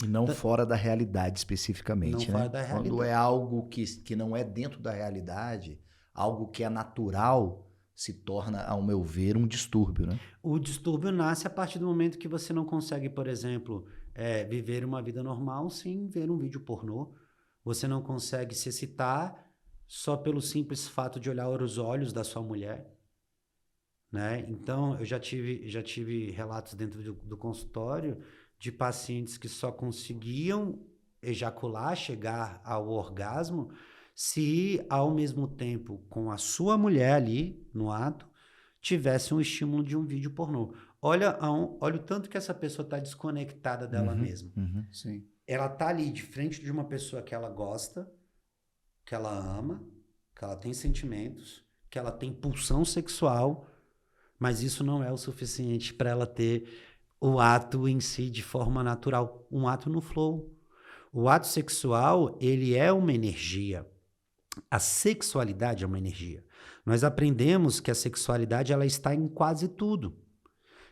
E não fora da realidade especificamente, não né? Fora da realidade. Quando é algo que não é dentro da realidade, algo que é natural, se torna, ao meu ver, um distúrbio, né? O distúrbio nasce a partir do momento que você não consegue, por exemplo, viver uma vida normal sem ver um vídeo pornô. Você não consegue se excitar só pelo simples fato de olhar os olhos da sua mulher, né? Então, eu já tive relatos dentro do consultório de pacientes que só conseguiam ejacular, chegar ao orgasmo, se ao mesmo tempo com a sua mulher ali no ato tivesse um estímulo de um vídeo pornô. Olha o tanto que essa pessoa está desconectada dela mesma. Sim. Ela está ali de frente de uma pessoa que ela gosta, que ela ama, que ela tem sentimentos, que ela tem pulsão sexual, mas isso não é o suficiente para ela ter o ato em si de forma natural, um ato no flow. O ato sexual, ele é uma energia. A sexualidade é uma energia. Nós aprendemos que a sexualidade ela está em quase tudo.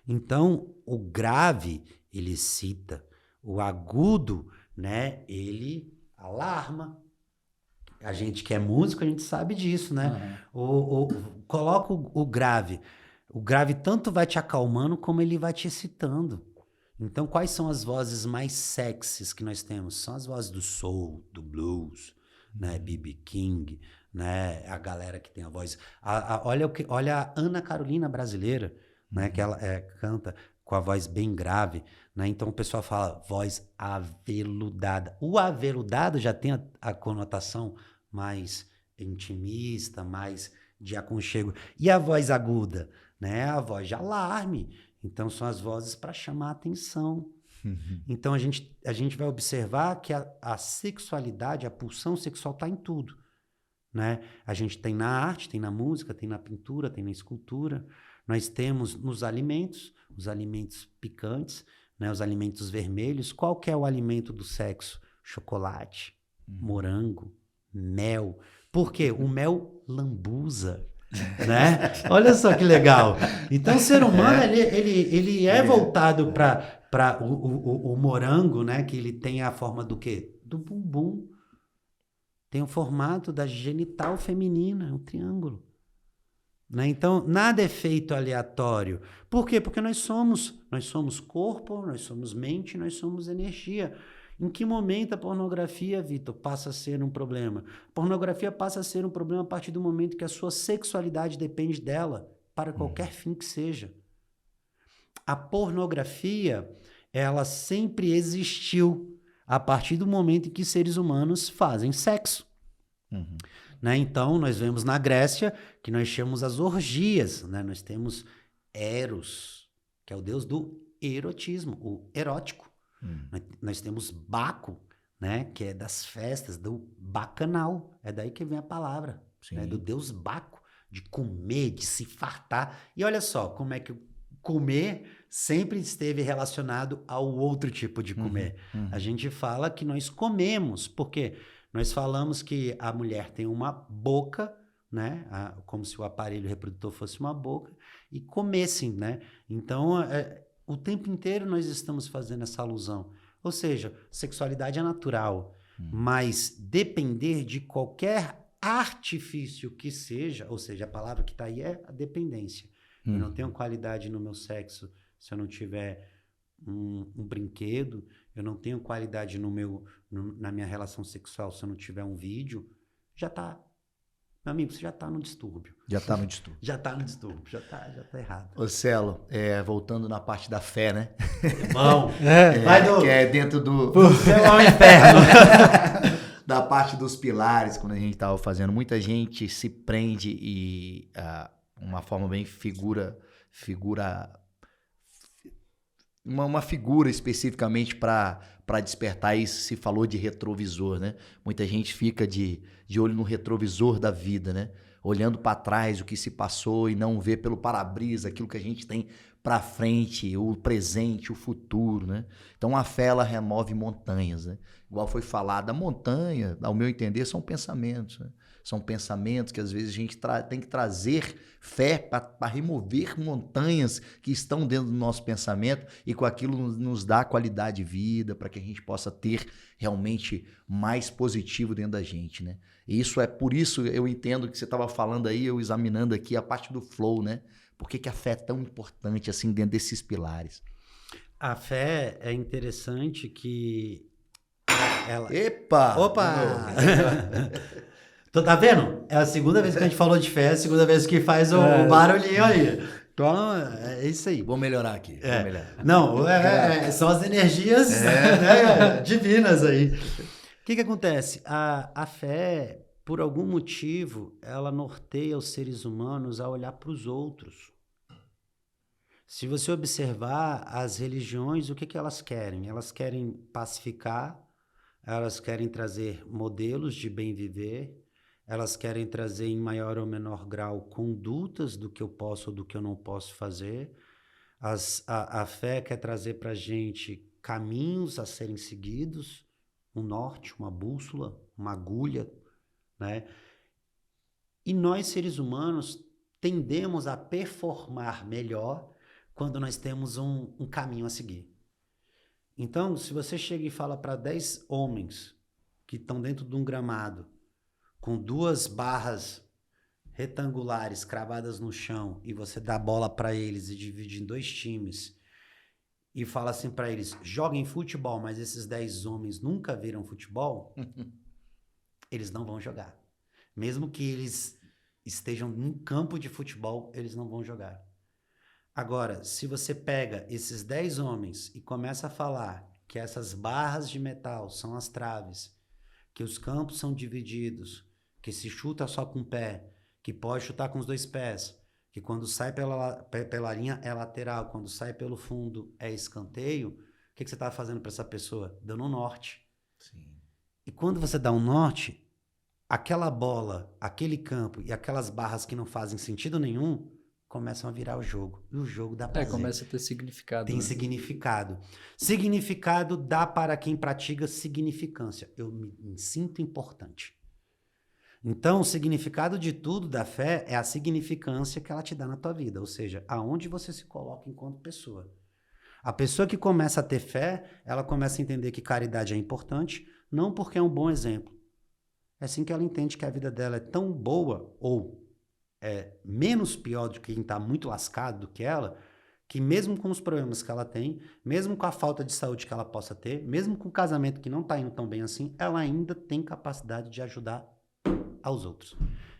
Então, o grave, ele excita. O agudo, né, ele alarma. A gente que é músico, a gente sabe disso, né? Coloca o grave. O grave tanto vai te acalmando como ele vai te excitando. Então, quais são as vozes mais sexys que nós temos? São as vozes do soul, do blues, né? B.B. King, né? A galera que tem a voz... olha a Ana Carolina brasileira, né? Que ela canta com a voz bem grave, né? Então, o pessoal fala voz aveludada. O aveludado já tem a conotação mais intimista, mais de aconchego. E a voz aguda, né? A voz de alarme. Então, são as vozes para chamar a atenção. Então, a gente vai observar que a sexualidade, a pulsão sexual está em tudo, né? A gente tem na arte, tem na música, tem na pintura, tem na escultura. Nós temos nos alimentos, os alimentos picantes, né? Os alimentos vermelhos. Qual que é o alimento do sexo? Chocolate, morango, mel. Por quê? O mel lambuza, né? Olha só que legal. Então, o ser humano, ele é voltado para o morango, né? Que ele tem a forma do quê? Do bumbum. Tem o formato da genital feminina, é um triângulo. Né? Então, nada é feito aleatório. Por quê? Porque nós somos corpo, nós somos mente, nós somos energia. Em que momento a pornografia, Vitor, passa a ser um problema? A pornografia passa a ser um problema a partir do momento que a sua sexualidade depende dela, para qualquer fim que seja. A pornografia, ela sempre existiu a partir do momento em que seres humanos fazem sexo. Né? Então, nós vemos na Grécia que nós chamamos as orgias, né? Nós temos Eros, que é o deus do erotismo, o erótico. Nós temos Baco, né? Que é das festas, do bacanal. É daí que vem a palavra, né? Do deus Baco, de comer, de se fartar. E olha só como é que comer sempre esteve relacionado ao outro tipo de comer. A gente fala que nós comemos, porque nós falamos que a mulher tem uma boca, né? Como se o aparelho reprodutor fosse uma boca, e comessem, né? Então, o tempo inteiro nós estamos fazendo essa alusão. Ou seja, sexualidade é natural, mas depender de qualquer artifício que seja, ou seja, a palavra que está aí é a dependência. Eu não tenho qualidade no meu sexo se eu não tiver um brinquedo, eu não tenho qualidade na minha relação sexual se eu não tiver um vídeo, já tá. Meu amigo, você já tá no distúrbio. Já tá no distúrbio. Já tá no distúrbio, já tá errado. Ô Celo, voltando na parte da fé, né? Bom, vai que é dentro do céu ao inferno. Da parte dos pilares, quando a gente tava fazendo, muita gente se prende e uma forma bem uma figura especificamente para despertar isso. Se falou de retrovisor, né? Muita gente fica de olho no retrovisor da vida, né? Olhando para trás o que se passou e não vê pelo para-brisa aquilo que a gente tem para frente, o presente, o futuro, né? Então a fé ela remove montanhas, né? Igual foi falado, a montanha, ao meu entender, são pensamentos, né? São pensamentos que às vezes a gente tem que trazer fé para remover montanhas que estão dentro do nosso pensamento e com aquilo nos dá qualidade de vida para que a gente possa ter realmente mais positivo dentro da gente, né? E isso por isso eu entendo que você estava falando aí, eu examinando aqui a parte do flow, né? Por que a fé é tão importante assim dentro desses pilares? A fé é interessante que ela... Epa! Opa! Tá vendo? É a segunda vez que a gente falou de fé, é a segunda vez que faz o barulhinho aí. Então, é isso aí. Vou melhorar aqui. Vou melhorar. Não, são as energias né, divinas aí. O que acontece? A fé, por algum motivo, ela norteia os seres humanos a olhar para os outros. Se você observar as religiões, o que elas querem? Elas querem pacificar, elas querem trazer modelos de bem viver, elas querem trazer em maior ou menor grau condutas do que eu posso ou do que eu não posso fazer. A fé quer trazer para a gente caminhos a serem seguidos, um norte, uma bússola, uma agulha, né? E nós, seres humanos, tendemos a performar melhor quando nós temos um caminho a seguir. Então, se você chega e fala para 10 homens que estão dentro de um gramado, com 2 barras retangulares cravadas no chão, e você dá a bola para eles e divide em 2 times, e fala assim para eles, joguem futebol, mas esses 10 homens nunca viram futebol, eles não vão jogar. Mesmo que eles estejam num campo de futebol, eles não vão jogar. Agora, se você pega esses 10 homens e começa a falar que essas barras de metal são as traves, que os campos são divididos, que se chuta só com o pé, que pode chutar com os 2 pés, que quando sai pela linha é lateral, quando sai pelo fundo é escanteio, o que você está fazendo para essa pessoa? Dando um norte. Sim. E quando você dá um norte, aquela bola, aquele campo e aquelas barras que não fazem sentido nenhum começam a virar o jogo. E o jogo dá prazer. Começa a ter significado. Tem significado. Significado dá para quem pratica significância. Eu me sinto importante. Então, o significado de tudo da fé é a significância que ela te dá na tua vida, ou seja, aonde você se coloca enquanto pessoa. A pessoa que começa a ter fé, ela começa a entender que caridade é importante, não porque é um bom exemplo. É assim que ela entende que a vida dela é tão boa, ou é menos pior do que quem está muito lascado do que ela, que mesmo com os problemas que ela tem, mesmo com a falta de saúde que ela possa ter, mesmo com o casamento que não está indo tão bem assim, ela ainda tem capacidade de ajudar aos outros.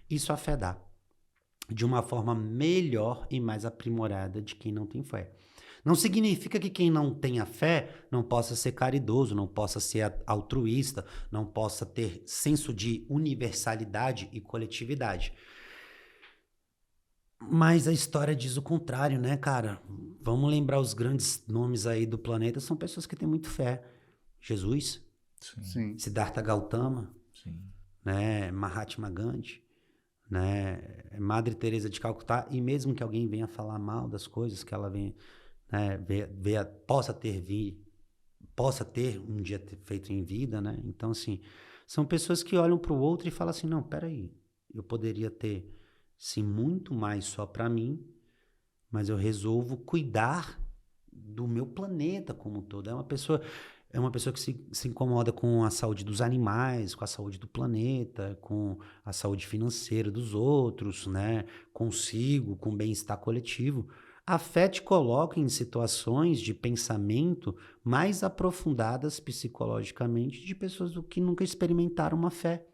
Isso a fé dá de uma forma melhor e mais aprimorada de quem não tem fé. Não significa que quem não tenha fé não possa ser caridoso, não possa ser altruísta, não possa ter senso de universalidade e coletividade. Mas a história diz o contrário, né, cara? Vamos lembrar os grandes nomes aí do planeta, são pessoas que têm muito fé. Jesus, Sim. Siddhartha Gautama, Sim. né, Mahatma Gandhi, né, Madre Teresa de Calcutá, e mesmo que alguém venha falar mal das coisas que ela venha, né, possa ter um dia feito em vida, né? Então, assim, são pessoas que olham para o outro e falam assim, não, peraí, eu poderia ter, sim, muito mais só para mim, mas eu resolvo cuidar do meu planeta como um todo. É uma pessoa que se incomoda com a saúde dos animais, com a saúde do planeta, com a saúde financeira dos outros, né? Consigo, com o bem-estar coletivo. A fé te coloca em situações de pensamento mais aprofundadas psicologicamente de pessoas que nunca experimentaram uma fé.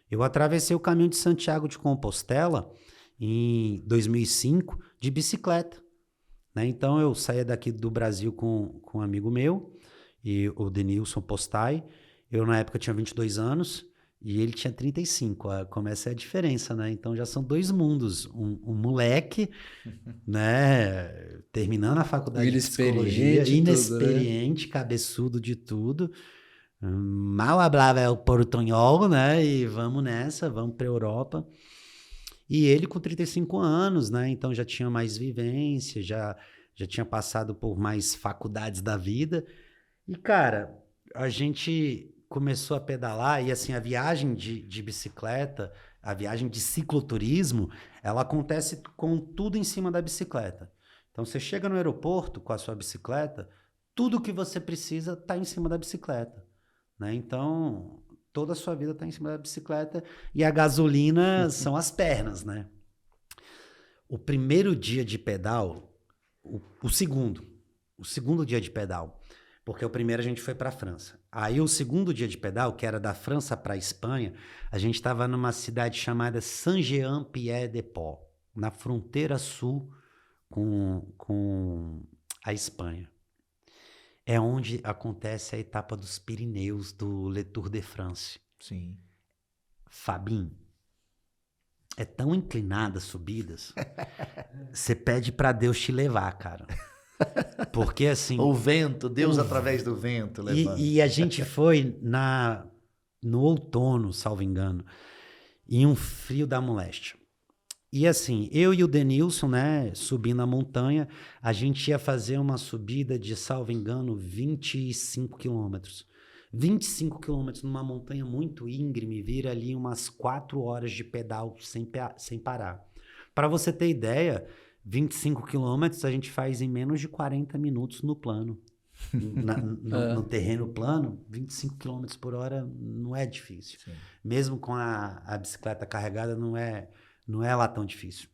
Eu atravessei o caminho de Santiago de Compostela em 2005 de bicicleta, né? Então eu saía daqui do Brasil com um amigo meu, e o Denilson Postai. Eu na época tinha 22 anos e ele tinha 35. Começa a diferença, né? Então já são 2 mundos. Um moleque, né? Terminando a faculdade de psicologia, inexperiente, tudo, né? Cabeçudo de tudo. Mal hablava o portunhol, né? E vamos nessa, vamos para a Europa. E ele com 35 anos, né? Então já tinha mais vivência, já tinha passado por mais faculdades da vida. E, cara, a gente começou a pedalar e, assim, a viagem de bicicleta, a viagem de cicloturismo, ela acontece com tudo em cima da bicicleta. Então, você chega no aeroporto com a sua bicicleta, tudo que você precisa está em cima da bicicleta, né? Então, toda a sua vida está em cima da bicicleta e a gasolina são as pernas, né? O primeiro dia de pedal, o segundo dia de pedal, porque o primeiro a gente foi para a França. Aí o segundo dia de pedal, que era da França para a Espanha, a gente estava numa cidade chamada Saint-Jean-Pied-de-Port, na fronteira sul com a Espanha. É onde acontece a etapa dos Pirineus, do Le Tour de France. Sim. Fabinho, é tão inclinada as subidas, você pede para Deus te levar, cara. Porque assim... O vento, Deus através do vento levando. E a gente foi no outono, salvo engano, em um frio da moléstia. E assim, eu e o Denilson, né, subindo a montanha, a gente ia fazer uma subida de, salvo engano, 25 quilômetros. 25 quilômetros numa montanha muito íngreme vira ali umas 4 horas de pedal sem parar. Para você ter ideia, 25 quilômetros a gente faz em menos de 40 minutos no plano. No terreno plano, 25 km por hora não é difícil. Sim. Mesmo com a bicicleta carregada, não é lá tão difícil.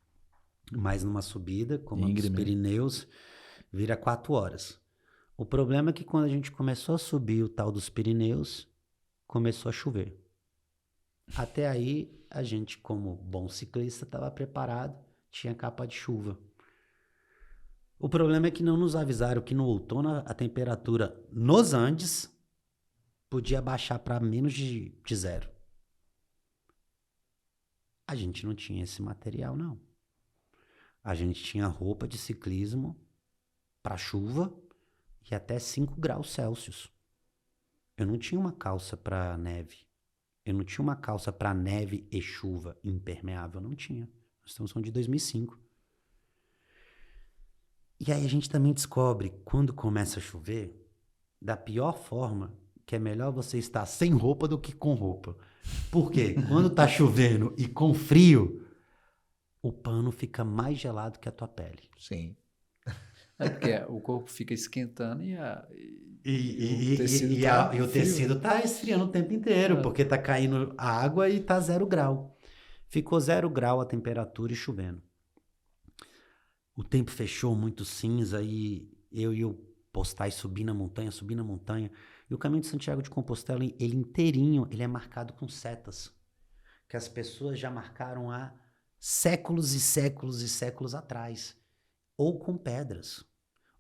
Mas numa subida, como a dos Pirineus, vira 4 horas. O problema é que quando a gente começou a subir o tal dos Pirineus, começou a chover. Até aí, a gente, como bom ciclista, estava preparado, tinha capa de chuva. O problema é que não nos avisaram que no outono a temperatura nos Andes podia baixar para menos de 0. A gente não tinha esse material, não. A gente tinha roupa de ciclismo para chuva e até 5 graus Celsius. Eu não tinha uma calça para neve. Eu não tinha uma calça para neve e chuva impermeável. Não tinha. Nós estamos falando de 2005. E aí a gente também descobre, quando começa a chover, da pior forma, que é melhor você estar sem roupa do que com roupa. Por quê? Quando tá chovendo e com frio, o pano fica mais gelado que a tua pele. Sim. É porque o corpo fica esquentando e o tecido tá esfriando o tempo inteiro, porque tá caindo água e tá 0 grau. Ficou 0 grau a temperatura e chovendo. O tempo fechou muito cinza e eu e o Postais subi na montanha. E o caminho de Santiago de Compostela, ele inteirinho, ele é marcado com setas. Que as pessoas já marcaram há séculos e séculos e séculos atrás. Ou com pedras.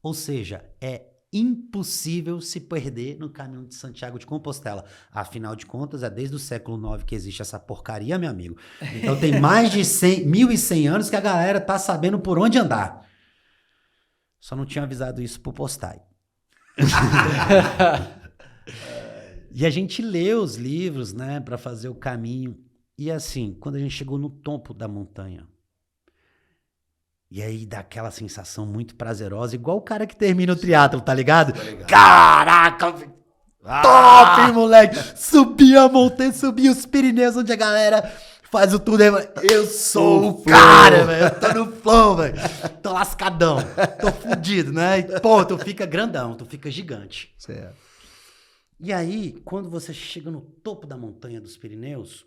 Ou seja, é impossível se perder no caminho de Santiago de Compostela. Afinal de contas, é desde o século IX que existe essa porcaria, meu amigo. Então tem mais de 1.100 anos que a galera tá sabendo por onde andar. Só não tinha avisado isso pro Postai. E a gente lê os livros, né, para fazer o caminho. E assim, quando a gente chegou no topo da montanha, e aí dá aquela sensação muito prazerosa, igual o cara que termina o triatlo, tá ligado? Caraca, top, moleque! Subi a montanha, subi os Pirineus, onde a galera faz o tudo. Eu sou o cara, velho. Eu tô no flow, velho. Tô lascadão, tô fudido, né? E, pô, tu fica grandão, tu fica gigante. Certo. E aí, quando você chega no topo da montanha dos Pirineus,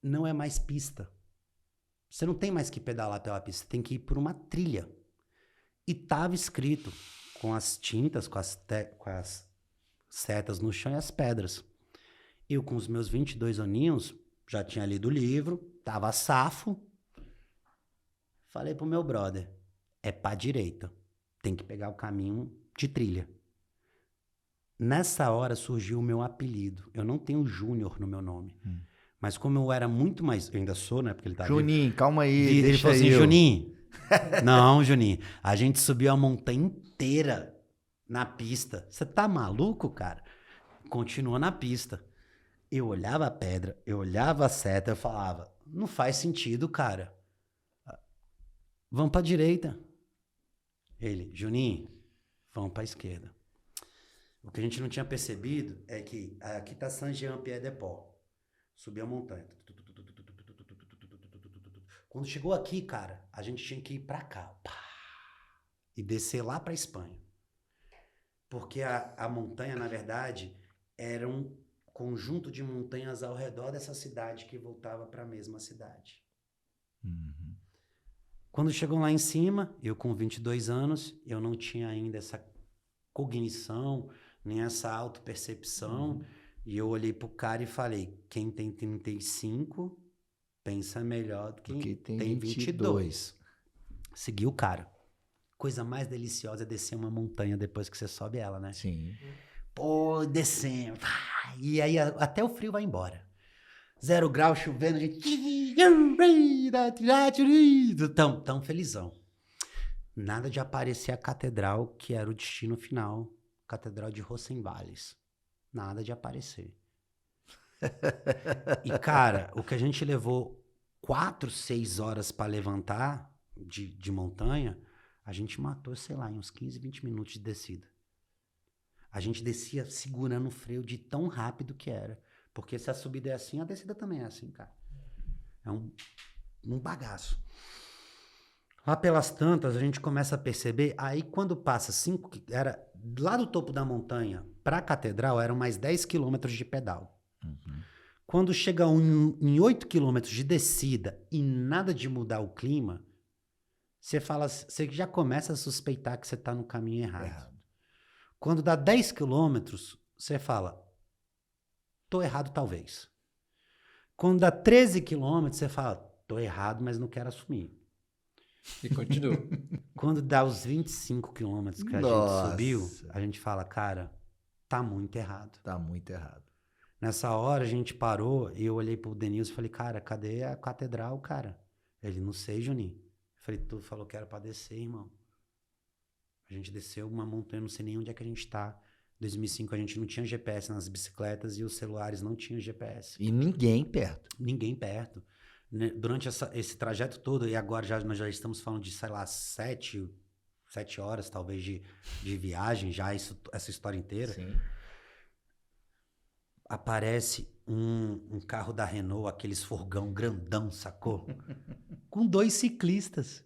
não é mais pista. Você não tem mais que pedalar pela pista, você tem que ir por uma trilha. E tava escrito com as tintas, com as setas no chão e as pedras. Eu, com os meus 22 aninhos, já tinha lido o livro, tava safo. Falei pro meu brother, é pra direita, tem que pegar o caminho de trilha. Nessa hora surgiu o meu apelido. Eu não tenho Júnior no meu nome. Mas como eu era muito mais... Eu ainda sou, né? Porque ele tá Juninho, vivo. Calma aí, Ele deixa falou assim, eu. Juninho. Não, Juninho. A gente subiu a montanha inteira na pista. Você tá maluco, cara? Continua na pista. Eu olhava a pedra, eu olhava a seta, eu falava, não faz sentido, cara. Vamos pra direita. Ele, Juninho, vamos pra esquerda. O que a gente não tinha percebido é que aqui tá Saint-Jean-Pied-de-Port. Subi a montanha. Quando chegou aqui, cara, a gente tinha que ir pra cá. E descer lá pra Espanha. Porque a montanha, na verdade, era um conjunto de montanhas ao redor dessa cidade que voltava pra mesma cidade. Uhum. Quando chegou lá em cima, eu com 22 anos, eu não tinha ainda essa cognição, nem essa autopercepção. E eu olhei pro cara e falei, quem tem 35 pensa melhor do que quem tem 22. Segui o cara. Coisa mais deliciosa é descer uma montanha depois que você sobe ela, né? Sim. Pô, descendo. E aí até o frio vai embora. 0 grau, chovendo, a gente... Tão felizão. Nada de aparecer a catedral, que era o destino final. Catedral de Rocenvalles. Nada de aparecer. E, cara, o que a gente levou 4, 6 horas para levantar de montanha, a gente matou, sei lá, em uns 15, 20 minutos de descida. A gente descia segurando o freio de tão rápido que era. Porque se a subida é assim, a descida também é assim, cara. É um bagaço. Lá pelas tantas, a gente começa a perceber, aí quando passa 5, era lá do topo da montanha para a catedral, eram mais 10 quilômetros de pedal. Quando chega em 8 quilômetros de descida e nada de mudar o clima, você já começa a suspeitar que você está no caminho errado. Quando dá 10 quilômetros, você fala, tô errado talvez. Quando dá 13 quilômetros, você fala, tô errado, mas não quero assumir. E continua. Quando dá os 25 quilômetros que a gente subiu, a gente fala, cara, tá muito errado. Tá muito errado. Nessa hora a gente parou e eu olhei pro Denilson e falei, cara, cadê a catedral, cara? Ele, não sei, Juninho. Eu falei, tu falou que era pra descer, irmão. A gente desceu uma montanha, não sei nem onde é que a gente tá. Em 2005 a gente não tinha GPS nas bicicletas e os celulares não tinham GPS. E ninguém perto. Ninguém perto. Durante esse trajeto todo, e agora nós já estamos falando de, sei lá, 7 horas talvez de viagem, já essa história inteira. Sim. Aparece um carro da Renault, aqueles furgão grandão, sacou? Com 2 ciclistas.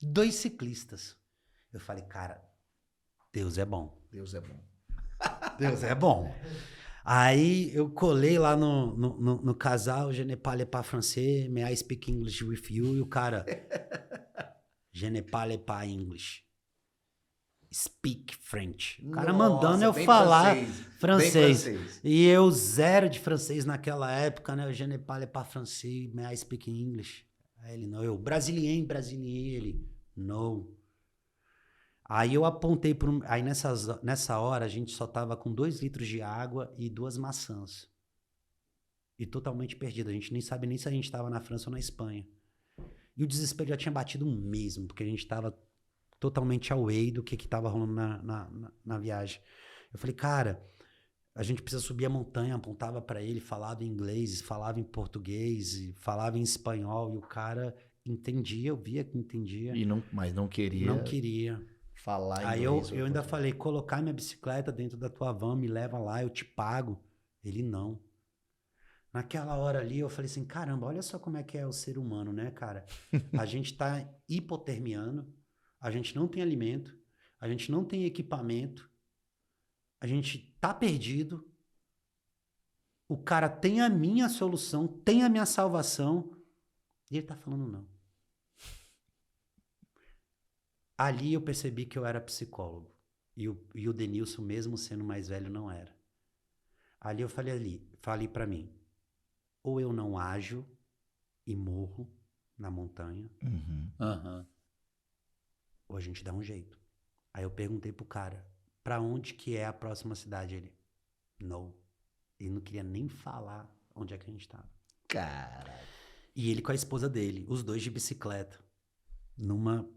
2 ciclistas. Eu falei, cara, Deus é bom. Deus é bom. Deus é bom. Aí eu colei lá no casal, je ne parle pas français, may I speak English with you? E o cara, je ne parle pas English. Speak French. O cara mandando eu falar francês. E eu zero de francês naquela época, né? Je ne parle pas français, may I speak English? Aí ele, não. Eu, brasilien, ele, no. Aí eu apontei para aí nessa hora a gente só tava com 2 litros de água e 2 maçãs. E totalmente perdido. A gente nem sabe nem se a gente tava na França ou na Espanha. E o desespero já tinha batido mesmo, porque a gente tava totalmente away do que tava rolando na viagem. Eu falei, cara, a gente precisa subir a montanha. Apontava para ele, falava em inglês, falava em português, falava em espanhol. E o cara entendia, eu via que entendia. Mas não queria. Não queria. Falar aí inglês. Eu ainda falei, colocar minha bicicleta dentro da tua van, me leva lá, eu te pago. Ele não. Naquela hora ali eu falei assim, caramba, olha só como é que é o ser humano, né, cara? A gente tá hipotermiando, a gente não tem alimento, a gente não tem equipamento, a gente tá perdido, o cara tem a minha solução, tem a minha salvação, e ele tá falando não. Ali eu percebi que eu era psicólogo. E o Denilson, mesmo sendo mais velho, não era. Ali eu falei pra mim, ou eu não ajo e morro na montanha, ou a gente dá um jeito. Aí eu perguntei pro cara, pra onde que é a próxima cidade? Ele, não. Ele não queria nem falar onde é que a gente tava. Caralho. E ele com a esposa dele, os dois de bicicleta, numa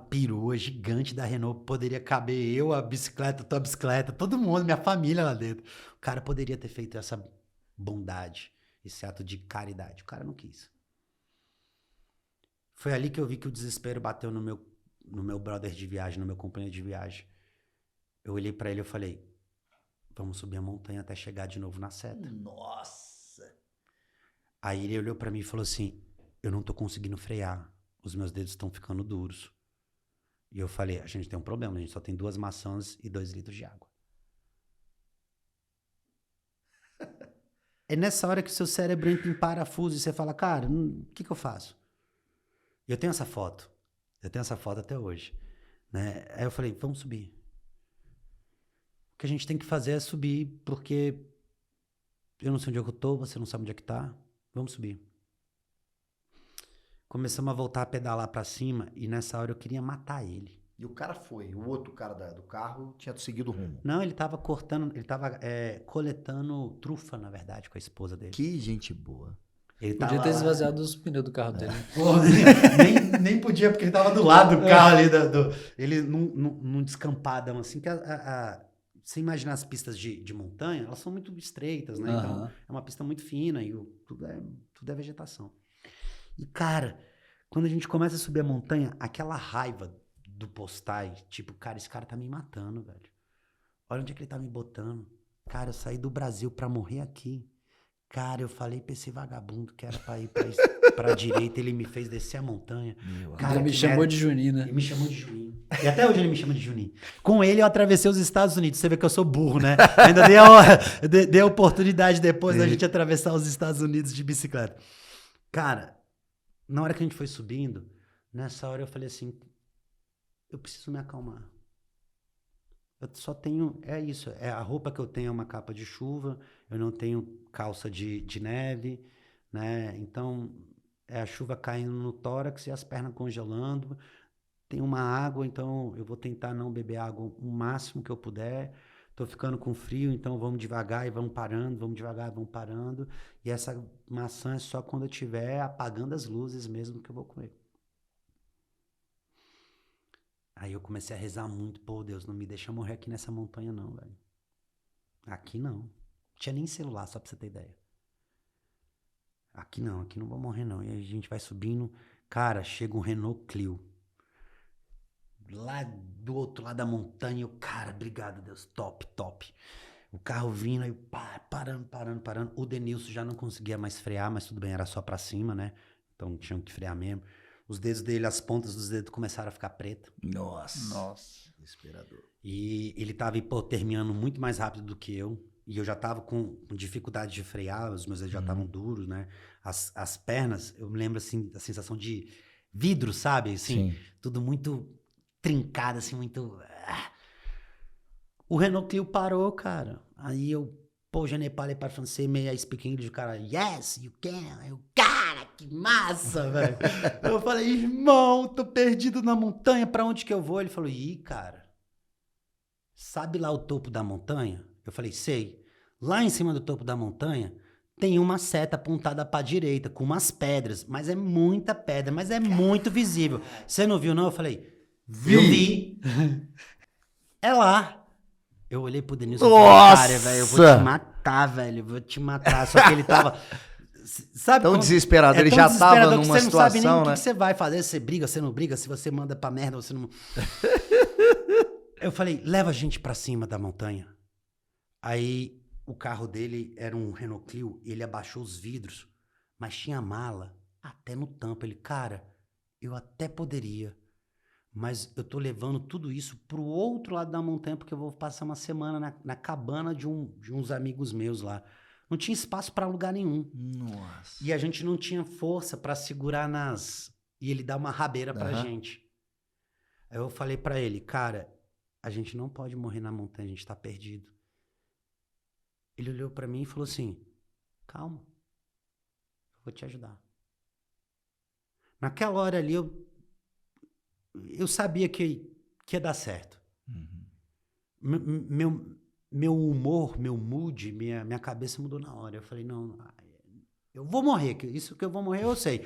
perua gigante da Renault, poderia caber eu, a bicicleta, tua bicicleta, todo mundo, minha família lá dentro. O cara poderia ter feito essa bondade, esse ato de caridade. O cara não quis. Foi ali que eu vi que o desespero bateu no meu brother de viagem, no meu companheiro de viagem. Eu olhei pra ele e falei, vamos subir a montanha até chegar de novo na seta. Nossa! Aí ele olhou pra mim e falou assim, eu não tô conseguindo frear. Os meus dedos estão ficando duros. E eu falei, a gente tem um problema, a gente só tem 2 maçãs e 2 litros de água. É nessa hora que o seu cérebro entra em parafuso e você fala, cara, o que eu faço? E eu tenho essa foto até hoje. Né? Aí eu falei, vamos subir. O que a gente tem que fazer é subir, porque eu não sei onde é que eu tô, você não sabe onde é que tá. Vamos subir. Começamos a voltar a pedalar pra cima e nessa hora eu queria matar ele. E o cara foi, o outro cara do carro tinha seguido o rumo. Não, ele tava coletando trufa, na verdade, com a esposa dele. Que gente boa. Ele Podia ter esvaziado os pneus do carro dele. Pô, nem podia, porque ele tava do lado do carro ali. Ele num descampadão, assim, que você imagina as pistas de montanha, elas são muito estreitas, né? Então, é uma pista muito fina e tudo é vegetação. E, cara, quando a gente começa a subir a montanha, aquela raiva do postai, tipo, cara, esse cara tá me matando, velho. Olha onde é que ele tá me botando. Cara, eu saí do Brasil pra morrer aqui. Cara, eu falei pra esse vagabundo que era pra ir pra direita, ele me fez descer a montanha. Cara, Ele me que chamou merda. de Juninho, né? Ele me chamou de Juninho. E até hoje ele me chama de Juninho. Com ele eu atravessei os Estados Unidos. Você vê que eu sou burro, né? Ainda dei a oportunidade depois da gente atravessar os Estados Unidos de bicicleta. Cara, na hora que a gente foi subindo, nessa hora eu falei assim, eu preciso me acalmar. Eu só tenho, é isso, a roupa que eu tenho é uma capa de chuva, eu não tenho calça de neve, né? Então, é a chuva caindo no tórax e as pernas congelando. Tem uma água, então eu vou tentar não beber água o máximo que eu puder. Tô ficando com frio, então vamos devagar e vamos parando, vamos devagar e vamos parando. E essa maçã é só quando eu estiver apagando as luzes mesmo que eu vou comer. Aí eu comecei a rezar muito, pô, Deus, não me deixa morrer aqui nessa montanha não, velho. Aqui não. Não tinha nem celular, só pra você ter ideia. Aqui não vou morrer não. E aí a gente vai subindo, cara, chega um Renault Clio. Lá do outro lado da montanha, eu, cara, obrigado, Deus, top. O carro vindo, aí parando. O Denilson já não conseguia mais frear, mas tudo bem, era só pra cima, né? Então tinham que frear mesmo. Os dedos dele, as pontas dos dedos começaram a ficar preto. Nossa. Desesperador. E ele tava terminando muito mais rápido do que eu. E eu já tava com dificuldade de frear, os meus dedos já estavam duros, né? As pernas, eu me lembro, assim, a sensação de vidro, sabe? Assim, Sim. tudo muito trincado, assim, muito... O Renault Clio parou, cara. Aí eu, pô, je ne parle pas français, mais I speak English. O cara, yes, you can. Aí eu, cara, que massa, velho. Eu falei, irmão, tô perdido na montanha, pra onde que eu vou? Ele falou, ih, cara, sabe lá o topo da montanha? Eu falei, sei. Lá em cima do topo da montanha tem uma seta apontada pra direita, com umas pedras, mas é muita pedra, mas é muito visível. Você não viu, não? Eu falei, eu vi. É lá. Eu olhei pro Denilson e falei, cara, velho, eu vou te matar, velho, eu vou te matar. Só que ele tava... Sabe Tão quando- desesperado, ele tão já tava desesperador que numa você não sabe nem situação, o que né? que você vai fazer, se você briga, se não briga, se você manda pra merda, você não... Eu falei, leva a gente pra cima da montanha. Aí o carro dele era um Renault Clio, ele abaixou os vidros, mas tinha mala até no tampo. Ele, cara, eu até poderia, mas eu tô levando tudo isso pro outro lado da montanha porque eu vou passar uma semana na cabana de uns amigos meus lá. Não tinha espaço pra lugar nenhum. Nossa. E a gente não tinha força pra segurar nas... E ele dá uma rabeira pra Aham. gente. Aí eu falei pra ele, cara, a gente não pode morrer na montanha, a gente tá perdido. Ele olhou pra mim e falou assim, calma, eu vou te ajudar. Naquela hora ali, eu sabia que ia dar certo. Meu humor, meu mood, minha cabeça mudou na hora. Eu falei, não, eu vou morrer, isso que eu vou morrer eu sei.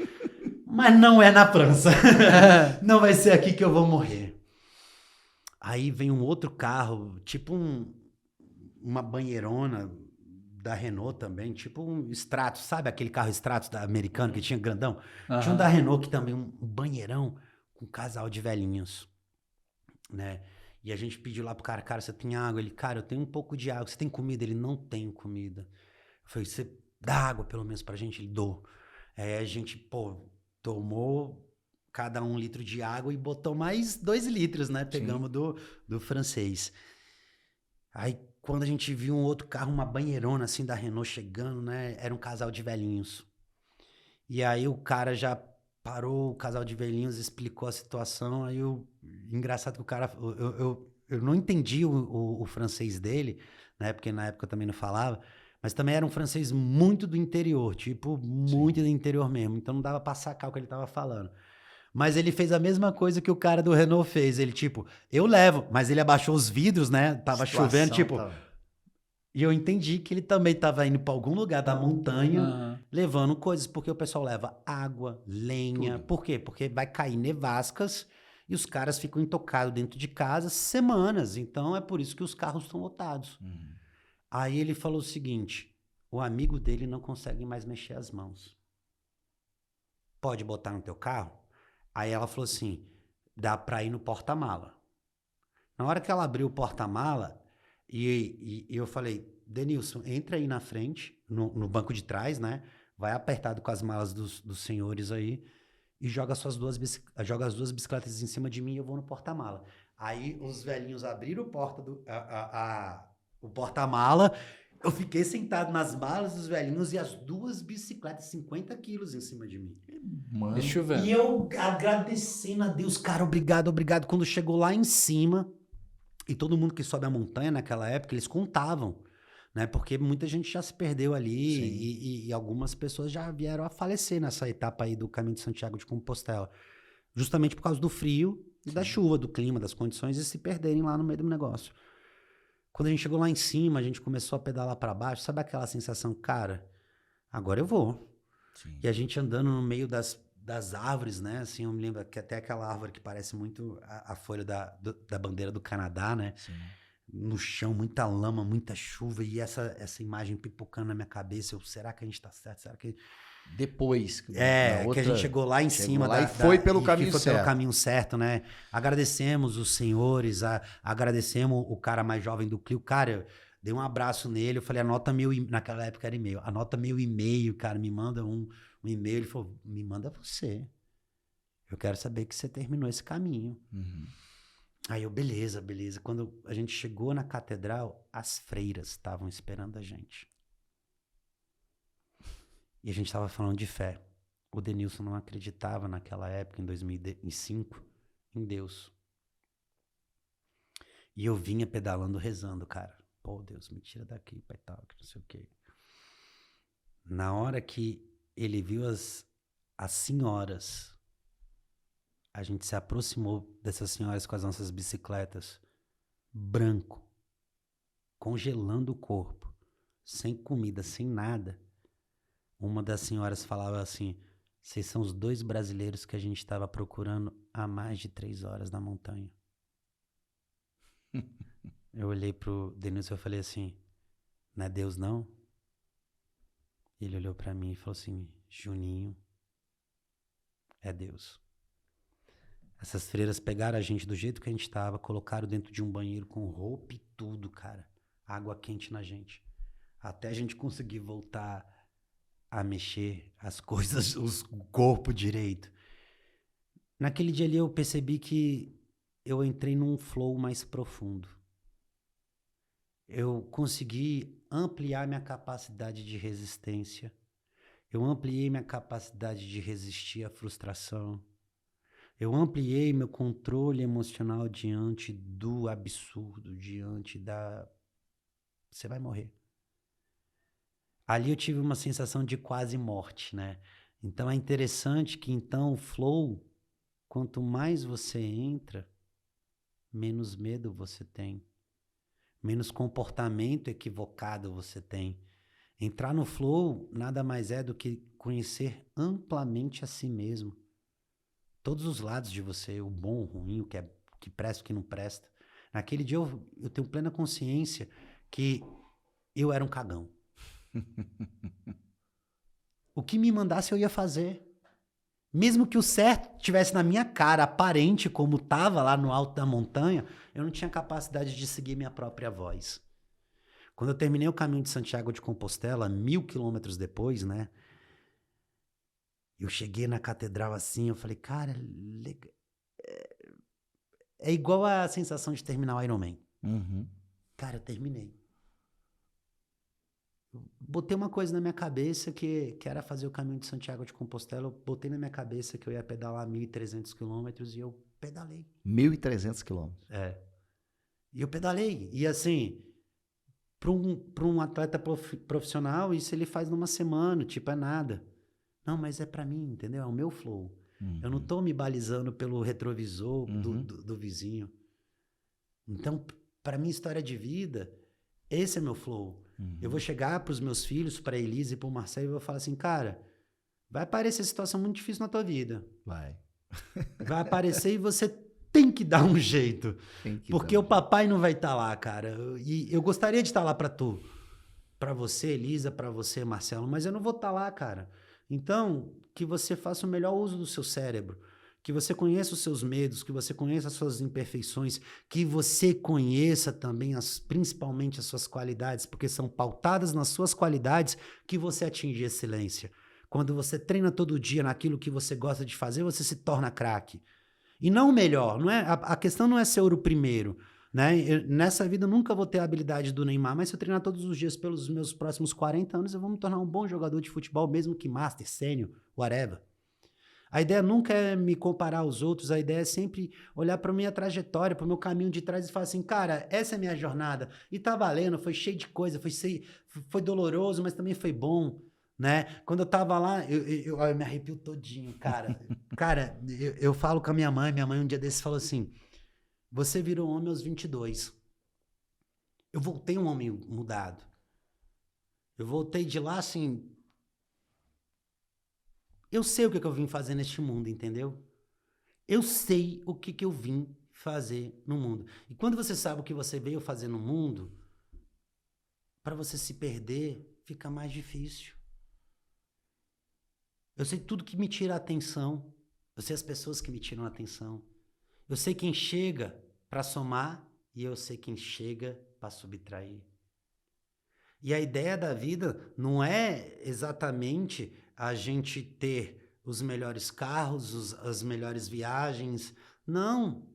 Mas não é na França. Não vai ser aqui que eu vou morrer. Aí vem um outro carro, tipo uma banheirona da Renault também, tipo um Stratos, sabe aquele carro Stratos da americano que tinha grandão? Tinha um da Renault que também, um banheirão com um casal de velhinhos, né? E a gente pediu lá pro cara, você tem água? Ele, cara, eu tenho um pouco de água. Você tem comida? Ele, não tenho comida. Eu falei, você dá água pelo menos pra gente? Ele, dou. Aí a gente, pô, tomou cada 1 litro de água e botou mais 2 litros, né? Pegamos do francês. Aí quando a gente viu um outro carro, uma banheirona assim da Renault chegando, né? Era um casal de velhinhos. E aí o cara já parou, o casal de velhinhos explicou a situação. Aí engraçado que o cara, eu não entendi o francês dele, né? Porque na época eu também não falava. Mas também era um francês muito do interior, tipo, muito do interior mesmo. Então não dava pra sacar o que ele tava falando. Mas ele fez a mesma coisa que o cara do Renault fez. Ele, tipo, eu levo, mas ele abaixou os vidros, né? Tava chovendo, tipo... E eu entendi que ele também tava indo pra algum lugar da montanha, levando coisas, porque o pessoal leva água, lenha. Tudo. Por quê? Porque vai cair nevascas e os caras ficam intocados dentro de casa semanas. Então é por isso que os carros estão lotados. Aí ele falou o seguinte, o amigo dele não consegue mais mexer as mãos. Pode botar no teu carro? Aí ela falou assim, dá pra ir no porta-mala. Na hora que ela abriu o porta-mala, E eu falei, Denilson, entra aí na frente, no banco de trás, né? Vai apertado com as malas dos senhores aí e joga as duas bicicletas em cima de mim e eu vou no porta-mala. Aí os velhinhos abriram o porta-mala, eu fiquei sentado nas malas dos velhinhos e as duas bicicletas, 50 quilos em cima de mim. Mano. E chovendo. E eu agradecendo a Deus, cara, obrigado, obrigado. Quando chegou lá em cima, e todo mundo que sobe a montanha naquela época, eles contavam, né? Porque muita gente já se perdeu ali e algumas pessoas já vieram a falecer nessa etapa aí do Caminho de Santiago de Compostela. Justamente por causa do frio e da chuva, do clima, das condições, e se perderem lá no meio do negócio. Quando a gente chegou lá em cima, a gente começou a pedalar para baixo, sabe aquela sensação, cara, agora eu vou. Sim. E a gente andando no meio das árvores, né? Assim, eu me lembro que até aquela árvore que parece muito a folha da bandeira do Canadá, né? Sim. No chão, muita lama, muita chuva, e essa imagem pipocando na minha cabeça. Será que a gente tá certo? Será que... Depois. que a gente chegou lá em cima lá e foi pelo caminho foi certo. pelo caminho certo, né? Agradecemos os senhores, agradecemos o cara mais jovem do Clio. Cara, eu dei um abraço nele, eu falei, anota naquela época era e-mail, anota meu e-mail, cara, me manda um e-mail. Ele falou, me manda você. Eu quero saber que você terminou esse caminho. Uhum. Aí eu, beleza. Quando a gente chegou na catedral, as freiras estavam esperando a gente. E a gente estava falando de fé. O Denilson não acreditava naquela época, em 2005, em Deus. E eu vinha pedalando, rezando, cara. Pô, Deus, me tira daqui, pai, tal, que não sei o quê. Na hora que ele viu as senhoras, a gente se aproximou dessas senhoras com as nossas bicicletas, branco, congelando o corpo, sem comida, sem nada. Uma das senhoras falava assim, vocês são os 2 brasileiros que a gente estava procurando há mais de 3 horas na montanha. Eu olhei pro Denilson e falei assim, não é Deus não? Ele olhou pra mim e falou assim, Juninho, é Deus. Essas freiras pegaram a gente do jeito que a gente estava, colocaram dentro de um banheiro com roupa e tudo, cara. Água quente na gente. Até a gente conseguir voltar a mexer as coisas, o corpo direito. Naquele dia ali eu percebi que eu entrei num flow mais profundo. Eu consegui ampliar minha capacidade de resistência. Eu ampliei minha capacidade de resistir à frustração. Eu ampliei meu controle emocional diante do absurdo, diante da... Você vai morrer. Ali eu tive uma sensação de quase morte, né? Então é interessante que então o flow, quanto mais você entra, menos medo você tem. Menos comportamento equivocado você tem. Entrar no flow nada mais é do que conhecer amplamente a si mesmo. Todos os lados de você, o bom, o ruim, o que presta, o que não presta. Naquele dia eu tenho plena consciência que eu era um cagão. O que me mandasse eu ia fazer. Mesmo que o certo estivesse na minha cara, aparente como estava lá no alto da montanha, eu não tinha capacidade de seguir minha própria voz. Quando eu terminei o caminho de Santiago de Compostela, 1000 quilômetros depois, né? Eu cheguei na catedral assim, eu falei, cara, é igual a sensação de terminar o Ironman. Uhum. Cara, eu terminei. Eu botei uma coisa na minha cabeça que era fazer o caminho de Santiago de Compostela. Eu botei na minha cabeça que eu ia pedalar 1.300 quilômetros e eu pedalei. 1.300 quilômetros. É. E eu pedalei. E assim, para um atleta profissional, isso ele faz numa semana, tipo, é nada. Não, mas é para mim, entendeu? É o meu flow. Uhum. Eu não tô me balizando pelo retrovisor do vizinho. Então, para minha história de vida, esse é meu flow. Eu vou chegar para os meus filhos, para a Elise e para o Marcelo, e vou falar assim, cara, vai aparecer situação muito difícil na tua vida. Vai Vai aparecer e você tem que dar um jeito. Porque o papai não vai estar lá, cara. E eu gostaria de estar lá para tu. Para você, Elisa, para você, Marcelo, mas eu não vou estar lá, cara. Então, que você faça o melhor uso do seu cérebro. que você conheça os seus medos, que você conheça as suas imperfeições, que você conheça também principalmente as suas qualidades, porque são pautadas nas suas qualidades que você atinge excelência. Quando você treina todo dia naquilo que você gosta de fazer, você se torna craque. E não o melhor, não é? A questão não é ser o primeiro, né? Nessa vida eu nunca vou ter a habilidade do Neymar, mas se eu treinar todos os dias pelos meus próximos 40 anos, eu vou me tornar um bom jogador de futebol, mesmo que master, sênior, whatever. A ideia nunca é me comparar aos outros, a ideia é sempre olhar para minha trajetória, para o meu caminho de trás e falar assim, cara, essa é a minha jornada, e tá valendo, foi cheio de coisa, foi doloroso, mas também foi bom, né? Quando eu tava lá, eu me arrepio todinho, cara. Cara, eu falo com a minha mãe um dia desses falou assim, você virou homem aos 22. Eu voltei um homem mudado. Eu voltei de lá assim... Eu sei o que eu vim fazer neste mundo, entendeu? Eu sei o que eu vim fazer no mundo. E quando você sabe o que você veio fazer no mundo, para você se perder, fica mais difícil. Eu sei tudo que me tira a atenção. Eu sei as pessoas que me tiram a atenção. Eu sei quem chega para somar e eu sei quem chega para subtrair. E a ideia da vida não é exatamente a gente ter os melhores carros, as melhores viagens. Não.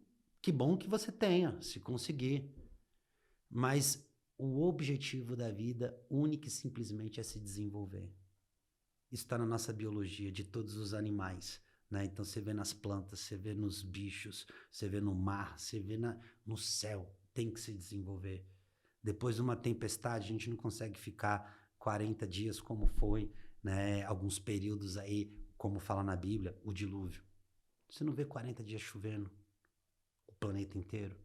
Que bom que você tenha, se conseguir. Mas o objetivo da vida, único e simplesmente, é se desenvolver. Isso está na nossa biologia, de todos os animais. Né? Então você vê nas plantas, você vê nos bichos, você vê no mar, você vê no céu. Tem que se desenvolver. Depois de uma tempestade, a gente não consegue ficar 40 dias como foi, né? Alguns períodos aí, como fala na Bíblia, o dilúvio. Você não vê 40 dias chovendo o planeta inteiro.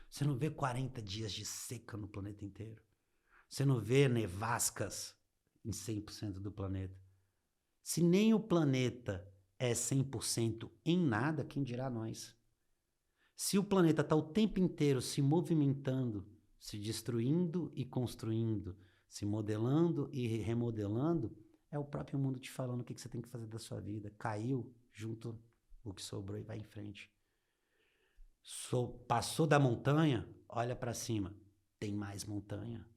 Você não vê 40 dias de seca no planeta inteiro. Você não vê nevascas em 100% do planeta. Se nem o planeta é 100% em nada, quem dirá nós? Se o planeta está o tempo inteiro se movimentando, se destruindo e construindo, se modelando e remodelando, é o próprio mundo te falando o que você tem que fazer da sua vida. Caiu, junto o que sobrou e vai em frente. Passou da montanha, olha para cima, tem mais montanha.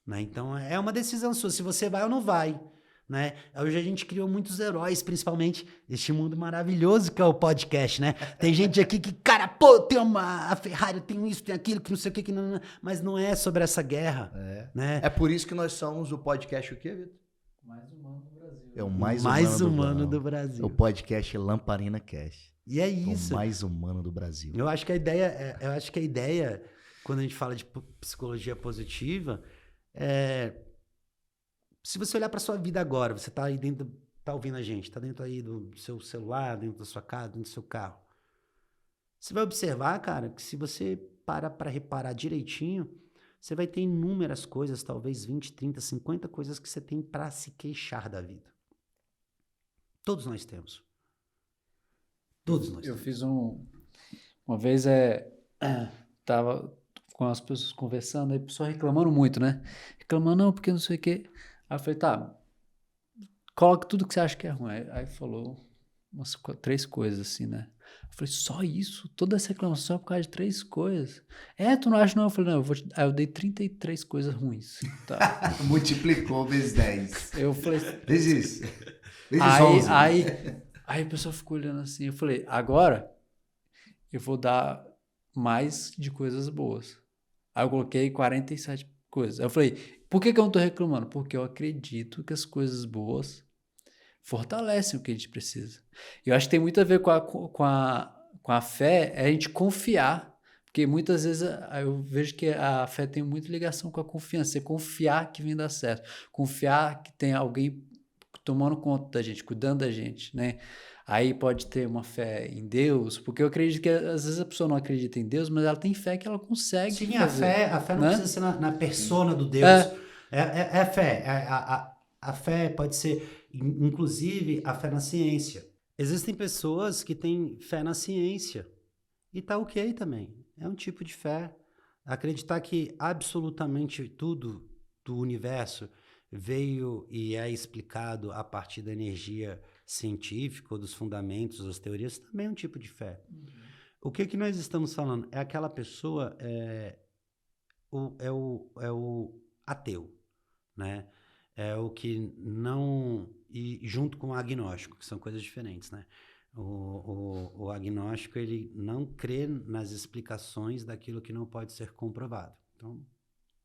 Né? Então é uma decisão sua, se você vai ou não vai. Né? Hoje a gente criou muitos heróis, principalmente este mundo maravilhoso que é o podcast, né? Tem gente aqui que, cara, pô, tem a Ferrari, tem isso, tem aquilo, que não sei o que não, mas não é sobre essa guerra. Né? É por isso que nós somos o podcast o quê, Vitor? Mais humano do Brasil. É o mais humano do Brasil. O podcast Lamparina Cast. E é isso. O mais humano do Brasil. Eu acho que a ideia, quando a gente fala de psicologia positiva, se você olhar para sua vida agora, você tá aí dentro, tá ouvindo a gente, tá dentro aí do seu celular, dentro da sua casa, dentro do seu carro. Você vai observar, cara, que se você parar para reparar direitinho, você vai ter inúmeras coisas, talvez 20, 30, 50 coisas que você tem para se queixar da vida. Todos nós temos. Todos nós Eu temos. fiz uma vez, tava com as pessoas conversando, aí a pessoa reclamando muito, né? Reclamando, não, porque não sei o quê. Aí eu falei, tá, coloca tudo que você acha que é ruim. Aí falou umas 3 coisas assim, né? Eu falei, só isso? Toda essa reclamação é por causa de 3 coisas? Tu não acha não? Eu falei, não, aí eu dei 33 coisas ruins. Tá. Multiplicou vezes 10. Eu falei... Vezes 11. Aí a pessoa ficou olhando assim, eu falei, agora eu vou dar mais de coisas boas. Aí eu coloquei 47 coisas. Aí eu falei, por que eu não tô reclamando? Porque eu acredito que as coisas boas fortalecem o que a gente precisa. Eu acho que tem muito a ver com a fé, é a gente confiar. Porque muitas vezes eu vejo que a fé tem muita ligação com a confiança. Você confiar que vai dar certo. Confiar que tem alguém tomando conta da gente, cuidando da gente, né? Aí pode ter uma fé em Deus, porque eu acredito que às vezes a pessoa não acredita em Deus, mas ela tem fé que ela consegue Sim, fazer. a fé não né? precisa ser na persona do Deus. É fé. A fé pode ser, inclusive, a fé na ciência. Existem pessoas que têm fé na ciência. E tá ok também. É um tipo de fé. Acreditar que absolutamente tudo do universo veio e é explicado a partir da energia científico, ou dos fundamentos, das teorias, também é um tipo de fé. O que nós estamos falando? É aquela pessoa, o ateu, né? É o que não... E junto com o agnóstico, que são coisas diferentes, né? O agnóstico, ele não crê nas explicações daquilo que não pode ser comprovado. Então,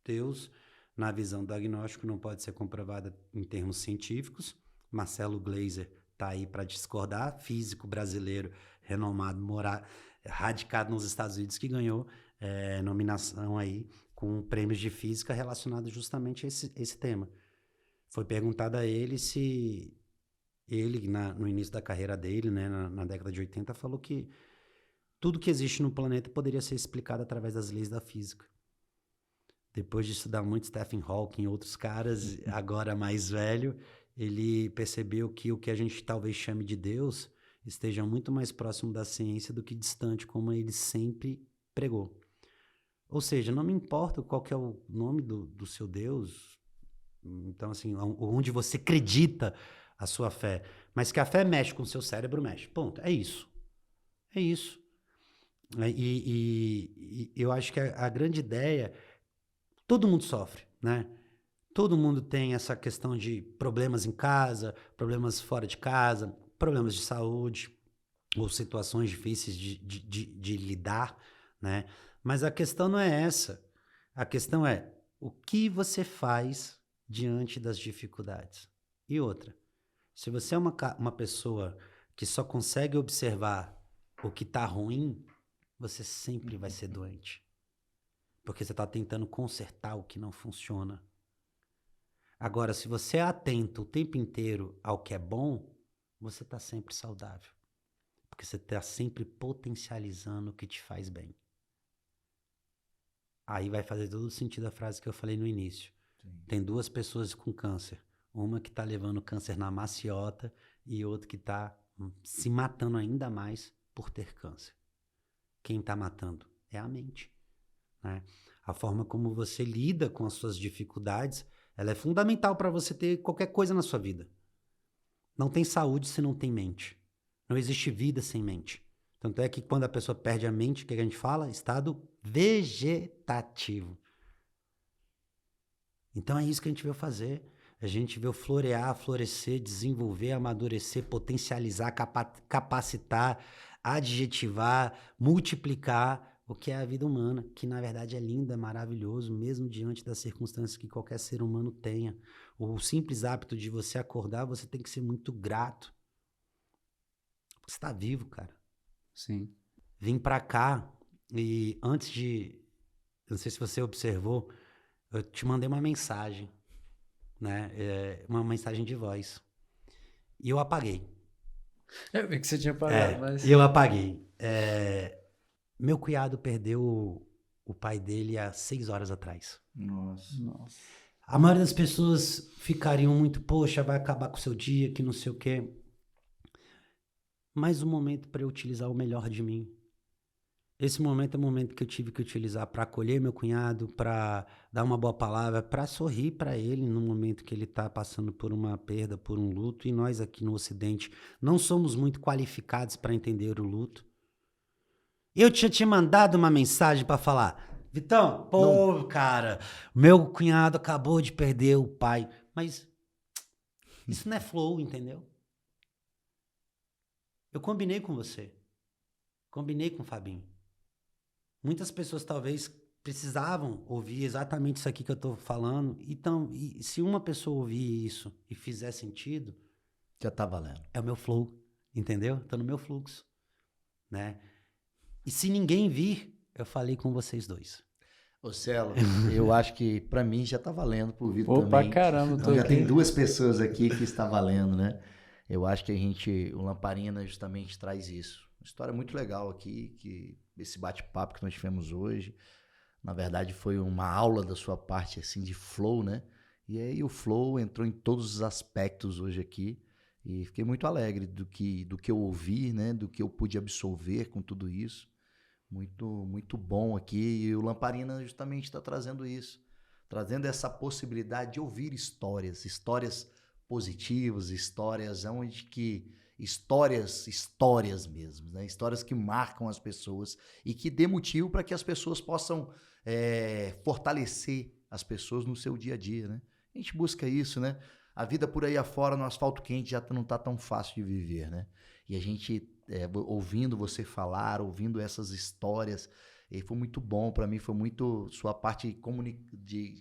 Deus, na visão do agnóstico, não pode ser comprovado em termos científicos. Marcelo Gleiser está aí para discordar, físico brasileiro, renomado, radicado nos Estados Unidos, que ganhou nominação aí com prêmios de física relacionados justamente a esse tema. Foi perguntado a ele se ele, no início da carreira dele, né, na década de 80, falou que tudo que existe no planeta poderia ser explicado através das leis da física. Depois de estudar muito Stephen Hawking e outros caras, agora mais velho, ele percebeu que o que a gente talvez chame de Deus esteja muito mais próximo da ciência do que distante, como ele sempre pregou. Ou seja, não me importa qual que é o nome do seu Deus, então assim, onde você acredita a sua fé, mas que a fé mexe com o seu cérebro, mexe. Ponto. É isso. É isso. E eu acho que a grande ideia, todo mundo sofre, né? Todo mundo tem essa questão de problemas em casa, problemas fora de casa, problemas de saúde, ou situações difíceis de lidar, né? Mas a questão não é essa. A questão é o que você faz diante das dificuldades. E outra, se você é uma pessoa que só consegue observar o que está ruim, você sempre vai ser doente. Porque você está tentando consertar o que não funciona. Agora, se você é atento o tempo inteiro ao que é bom, você está sempre saudável. Porque você está sempre potencializando o que te faz bem. Aí vai fazer todo sentido a frase que eu falei no início. Sim. Tem 2 pessoas com câncer. Uma que está levando câncer na maciota e outra que está se matando ainda mais por ter câncer. Quem está matando é a mente, né? A forma como você lida com as suas dificuldades, ela é fundamental para você ter qualquer coisa na sua vida. Não tem saúde se não tem mente. Não existe vida sem mente. Tanto é que quando a pessoa perde a mente, o que a gente fala? Estado vegetativo. Então é isso que a gente veio fazer. A gente veio florear, florescer, desenvolver, amadurecer, potencializar, capacitar, adjetivar, multiplicar o que é a vida humana, que na verdade é lindo, é maravilhoso, mesmo diante das circunstâncias que qualquer ser humano tenha. O simples hábito de você acordar, você tem que ser muito grato. Porque você está vivo, cara. Sim. Vim pra cá e antes de... Não sei se você observou, eu te mandei uma mensagem, né? Uma mensagem de voz. E eu apaguei. Eu vi que você tinha apagado, mas... Eu apaguei. Meu cunhado perdeu o pai dele há 6 horas atrás. Nossa. A maioria das pessoas ficariam muito, poxa, vai acabar com o seu dia, que não sei o quê. Mas o momento para eu utilizar o melhor de mim. Esse momento é o momento que eu tive que utilizar para acolher meu cunhado, para dar uma boa palavra, para sorrir para ele no momento que ele está passando por uma perda, por um luto. E nós aqui no Ocidente não somos muito qualificados para entender o luto. Eu tinha te mandado uma mensagem para falar, Vitão, cara, meu cunhado acabou de perder o pai. Mas isso não é flow, entendeu? Eu combinei com você. Combinei com o Fabinho. Muitas pessoas talvez precisavam ouvir exatamente isso aqui que eu estou falando. Então, e se uma pessoa ouvir isso e fizer sentido... Já tá valendo. É o meu flow, entendeu? Tô no meu fluxo, né? E se ninguém vir, eu falei com vocês 2. Ô Celo, eu acho que pra mim já tá valendo, pro Vitor também. Opa, caramba. Então já tem 2 pessoas aqui que está valendo, né? Eu acho que o Lamparina justamente traz isso. Uma história muito legal aqui, que esse bate-papo que nós tivemos hoje, na verdade foi uma aula da sua parte, assim, de flow, né? E aí o flow entrou em todos os aspectos hoje aqui e fiquei muito alegre do que eu ouvi, né? Do que eu pude absorver com tudo isso. Muito, muito bom aqui. E o Lamparina justamente está trazendo isso, trazendo essa possibilidade de ouvir histórias positivos, histórias onde que histórias mesmo, né? Histórias que marcam as pessoas e que dê motivo para que as pessoas possam fortalecer as pessoas no seu dia a dia, né? A gente busca isso, né? A vida por aí afora no asfalto quente já não tá tão fácil de viver, né? E a gente ouvindo você falar, ouvindo essas histórias, foi muito bom para mim, foi muito sua parte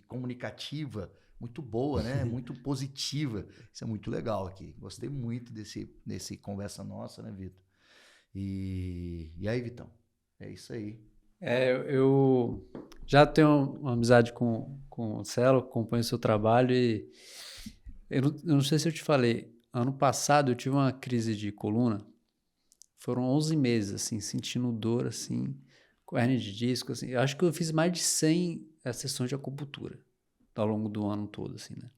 comunicativa muito boa, né? Muito positiva. Isso é muito legal aqui. Gostei muito desse conversa nossa, né, Vitor? E aí, Vitão? É isso aí. Eu já tenho uma amizade com o Celo, acompanho o seu trabalho e eu não sei se eu te falei, ano passado eu tive uma crise de coluna, foram 11 meses, assim, sentindo dor, assim, com hernia de disco, assim, eu acho que eu fiz mais de 100 sessões de acupuntura ao longo do ano todo, assim, né?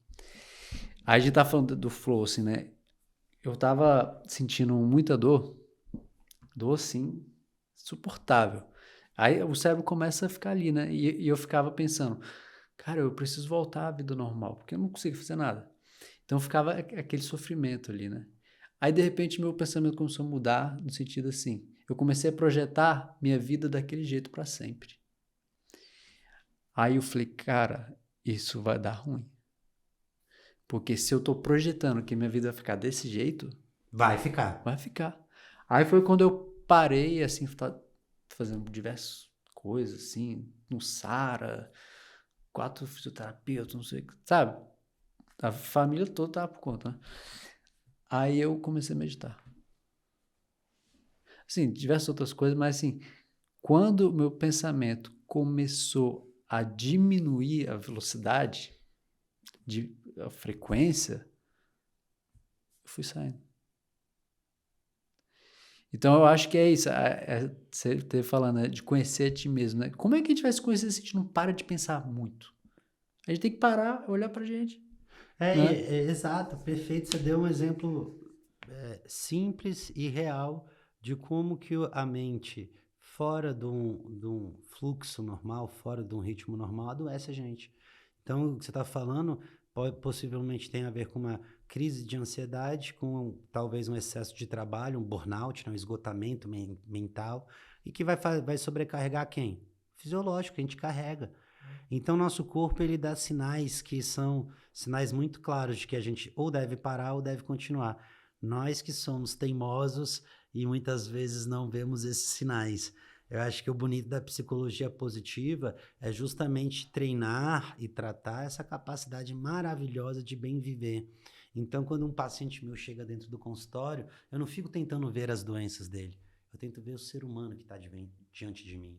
Aí a gente tá falando do flow, assim, né? Eu tava sentindo muita dor, assim, insuportável. Aí o cérebro começa a ficar ali, né? E eu ficava pensando, cara, eu preciso voltar à vida normal, porque eu não consigo fazer nada. Então ficava aquele sofrimento ali, né? Aí de repente meu pensamento começou a mudar no sentido assim, eu comecei a projetar minha vida daquele jeito para sempre. Aí eu falei, cara, isso vai dar ruim. Porque se eu tô projetando que minha vida vai ficar desse jeito, Vai ficar. vai ficar. Aí foi quando eu parei, assim, fazendo diversas coisas, assim, no Sara, 4 fisioterapeutas, não sei o que, sabe? A família toda tava por conta, né? Aí eu comecei a meditar. Assim, diversas outras coisas, mas assim, quando o meu pensamento começou a diminuir a velocidade, a frequência, eu fui saindo. Então eu acho que é isso, você esteve falando, né, de conhecer a ti mesmo, né? Como é que a gente vai se conhecer se a gente não para de pensar muito? A gente tem que parar, olhar pra gente, né? Exato, perfeito. Você deu um exemplo simples e real de como que a mente, fora de um fluxo normal, fora de um ritmo normal, adoece a gente. Então, o que você está falando possivelmente tem a ver com uma crise de ansiedade, com talvez um excesso de trabalho, um burnout, né, um esgotamento mental, e que vai sobrecarregar quem? Fisiológico, a gente carrega. Então, nosso corpo ele dá sinais que são sinais muito claros de que a gente ou deve parar ou deve continuar. Nós que somos teimosos e muitas vezes não vemos esses sinais. Eu acho que o bonito da psicologia positiva é justamente treinar e tratar essa capacidade maravilhosa de bem viver. Então, quando um paciente meu chega dentro do consultório, eu não fico tentando ver as doenças dele. Eu tento ver o ser humano que está diante de mim.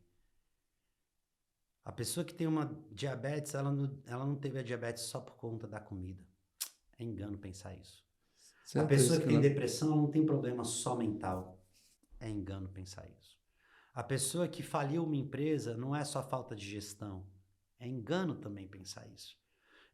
A pessoa que tem uma diabetes, ela não teve a diabetes só por conta da comida. É engano pensar isso. A pessoa Certeza que que tem não. depressão não tem problema só mental. É engano pensar isso. A pessoa que faliu uma empresa não é só falta de gestão. É engano também pensar isso.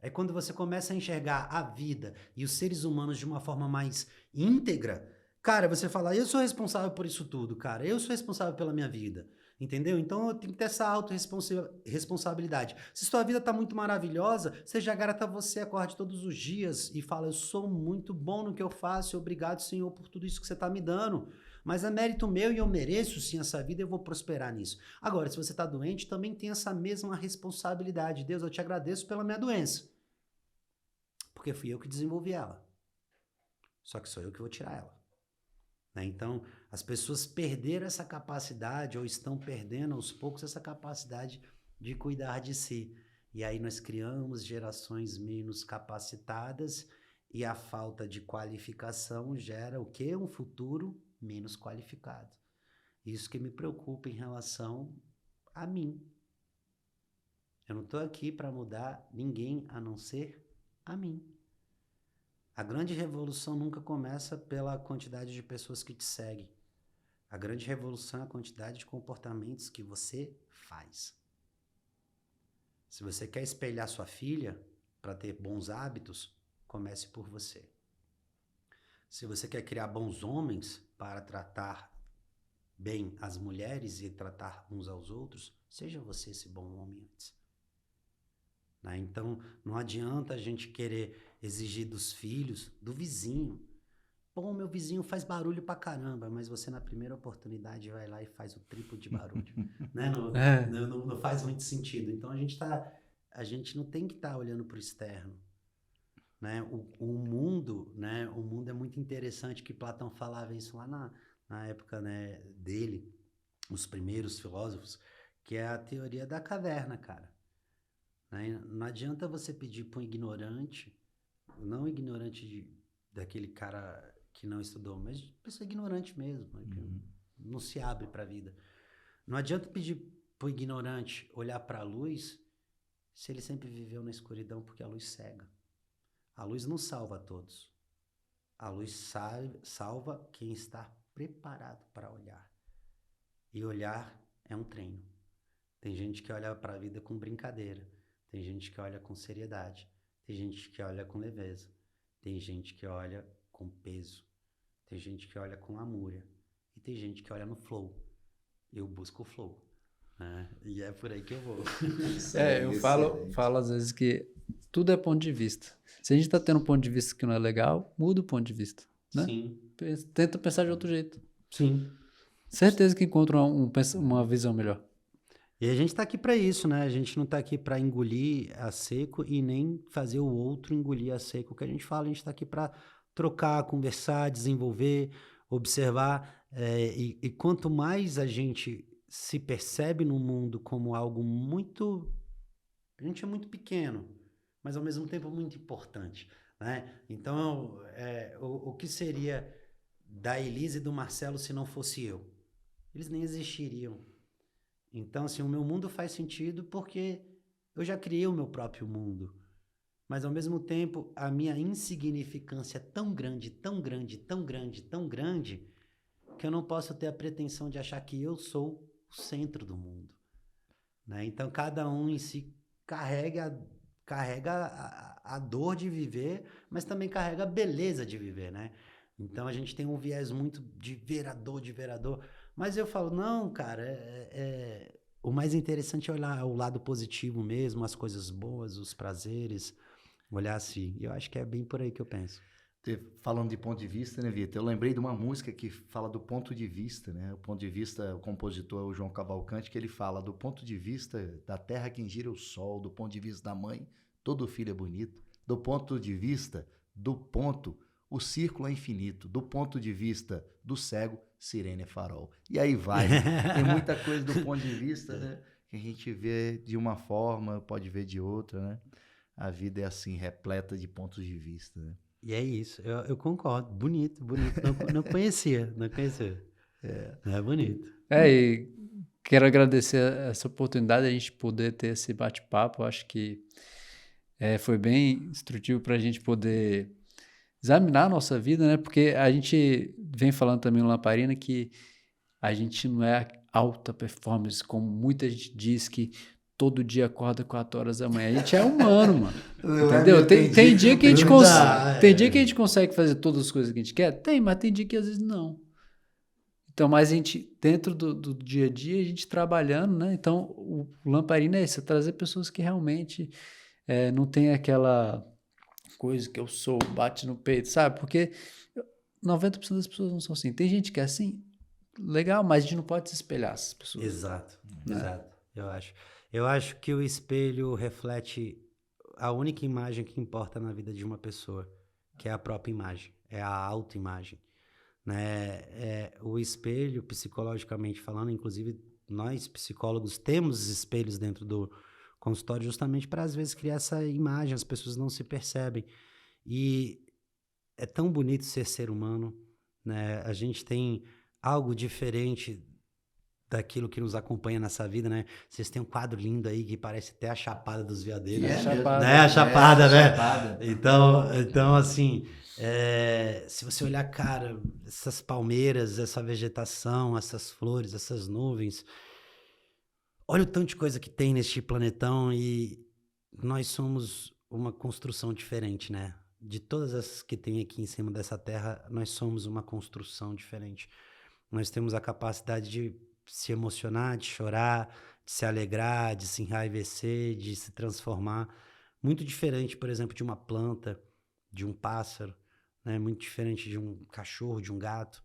É quando você começa a enxergar a vida e os seres humanos de uma forma mais íntegra, cara, você fala, eu sou responsável por isso tudo, cara. Eu sou responsável pela minha vida. Entendeu? Então eu tenho que ter essa autorresponsabilidade. Se sua vida está muito maravilhosa, seja grata a você, acorde todos os dias e fala: eu sou muito bom no que eu faço, obrigado, Senhor, por tudo isso que você está me dando. Mas é mérito meu e eu mereço sim essa vida e eu vou prosperar nisso. Agora, se você está doente, também tem essa mesma responsabilidade. Deus, eu te agradeço pela minha doença, porque fui eu que desenvolvi ela. Só que sou eu que vou tirar ela. Né? Então, as pessoas perderam essa capacidade ou estão perdendo aos poucos essa capacidade de cuidar de si. E aí nós criamos gerações menos capacitadas e a falta de qualificação gera o quê? Um futuro menos qualificado. Isso que me preocupa em relação a mim. Eu não estou aqui para mudar ninguém a não ser a mim. A grande revolução nunca começa pela quantidade de pessoas que te seguem. A grande revolução é a quantidade de comportamentos que você faz. Se você quer espelhar sua filha para ter bons hábitos, comece por você. Se você quer criar bons homens para tratar bem as mulheres e tratar uns aos outros, seja você esse bom homem antes. né? Então, não adianta a gente querer exigir dos filhos, do vizinho. Pô, meu vizinho faz barulho pra caramba, mas você na primeira oportunidade vai lá e faz o triplo de barulho, né? Não faz muito sentido. Então, a gente não tem que estar olhando pro externo, né? O mundo, né? O mundo é muito interessante, que Platão falava isso lá na época, né, dele, os primeiros filósofos, que é a teoria da caverna, cara. Né? Não adianta você pedir para um ignorante, não ignorante daquele cara que não estudou, mas pessoa ignorante mesmo, né? Que não se abre para a vida. Não adianta pedir para o ignorante olhar para a luz se ele sempre viveu na escuridão, porque a luz cega. A luz não salva a todos. A luz salva quem está preparado para olhar. E olhar é um treino. Tem gente que olha para a vida com brincadeira. Tem gente que olha com seriedade. Tem gente que olha com leveza. Tem gente que olha com peso. Tem gente que olha com lamúria. E tem gente que olha no flow. Eu busco o flow. Né? E é por aí que eu vou. Eu falo às vezes que tudo é ponto de vista. Se a gente está tendo um ponto de vista que não é legal, muda o ponto de vista. Né? Sim. Tenta pensar de outro jeito. Sim. Certeza que encontra uma visão melhor. E a gente está aqui para isso, né? A gente não está aqui para engolir a seco e nem fazer o outro engolir a seco. O que a gente fala, a gente está aqui para trocar, conversar, desenvolver, observar. E quanto mais a gente se percebe no mundo como algo muito... A gente é muito pequeno, mas ao mesmo tempo muito importante, né? Então, o que seria da Elise e do Marcelo se não fosse eu? Eles nem existiriam. Então, assim, o meu mundo faz sentido porque eu já criei o meu próprio mundo. Mas, ao mesmo tempo, a minha insignificância é tão grande, tão grande, tão grande, tão grande, que eu não posso ter a pretensão de achar que eu sou o centro do mundo. Né? Então, cada um em si carrega a dor de viver, mas também carrega a beleza de viver, né? Então, a gente tem um viés muito de verador. Mas eu falo, não, cara, o mais interessante é olhar o lado positivo mesmo, as coisas boas, os prazeres, olhar assim. E eu acho que é bem por aí que eu penso. Falando de ponto de vista, né, Vitor? Eu lembrei de uma música que fala do ponto de vista, né? O ponto de vista, o compositor é o João Cavalcante, que ele fala do ponto de vista da terra quem gira o sol, do ponto de vista da mãe, todo filho é bonito, do ponto de vista do ponto, o círculo é infinito, do ponto de vista do cego, sirene é farol. E aí vai, né? Tem muita coisa do ponto de vista, né, que a gente vê de uma forma, pode ver de outra, né? A vida é assim, repleta de pontos de vista, né? E é isso, eu concordo. Bonito. Não conhecia. É bonito. E quero agradecer essa oportunidade de a gente poder ter esse bate-papo. Eu acho que foi bem instrutivo para a gente poder examinar a nossa vida, né? Porque a gente vem falando também no Lamparina que a gente não é alta performance, como muita gente diz que todo dia acorda 4 horas da manhã. A gente é humano, mano. Entendeu? Tem dia que a gente tem dia que a gente consegue fazer todas as coisas que a gente quer? Tem, mas tem dia que às vezes não. Então, mas a gente, dentro do dia a dia, a gente trabalhando, né? Então, o Lamparina é isso, é trazer pessoas que realmente não tem aquela coisa que eu sou, bate no peito, sabe? Porque 90% das pessoas não são assim. Tem gente que é assim, legal, mas a gente não pode se espelhar essas pessoas. Exato. Eu acho que o espelho reflete a única imagem que importa na vida de uma pessoa, que é a própria imagem, é a autoimagem, né? O espelho, psicologicamente falando, inclusive nós psicólogos temos espelhos dentro do consultório justamente para às vezes criar essa imagem, as pessoas não se percebem. E é tão bonito ser humano, né? A gente tem algo diferente daquilo que nos acompanha nessa vida, né? Vocês têm um quadro lindo aí que parece até a Chapada dos Veadeiros. Né? A Chapada, né? Chapada. Então, assim, se você olhar, cara, essas palmeiras, essa vegetação, essas flores, essas nuvens, olha o tanto de coisa que tem neste planetão e nós somos uma construção diferente, né? De todas as que tem aqui em cima dessa terra, nós somos uma construção diferente. Nós temos a capacidade de se emocionar, de chorar, de se alegrar, de se enraivecer, de se transformar. Muito diferente, por exemplo, de uma planta, de um pássaro, né? Muito diferente de um cachorro, de um gato.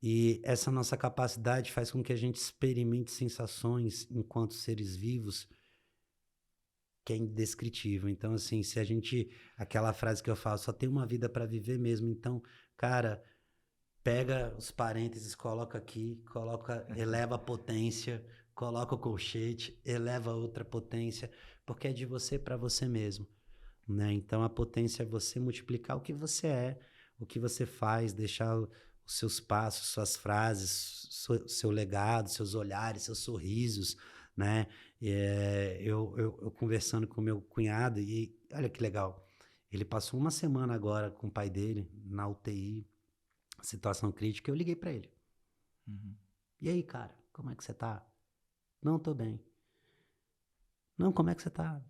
E essa nossa capacidade faz com que a gente experimente sensações enquanto seres vivos que é indescritível. Então, assim, se a gente... Aquela frase que eu falo, só tem uma vida para viver mesmo. Então, cara, pega os parênteses, coloca aqui, eleva a potência, coloca o colchete, eleva outra potência, porque é de você para você mesmo, né? Então, a potência é você multiplicar o que você é, o que você faz, deixar os seus passos, suas frases, seu legado, seus olhares, seus sorrisos, né? Eu conversando com meu cunhado, e olha que legal, ele passou uma semana agora com o pai dele na UTI, situação crítica, eu liguei pra ele. E aí, cara, como é que você tá? Não, tô bem. Não, como é que você tá?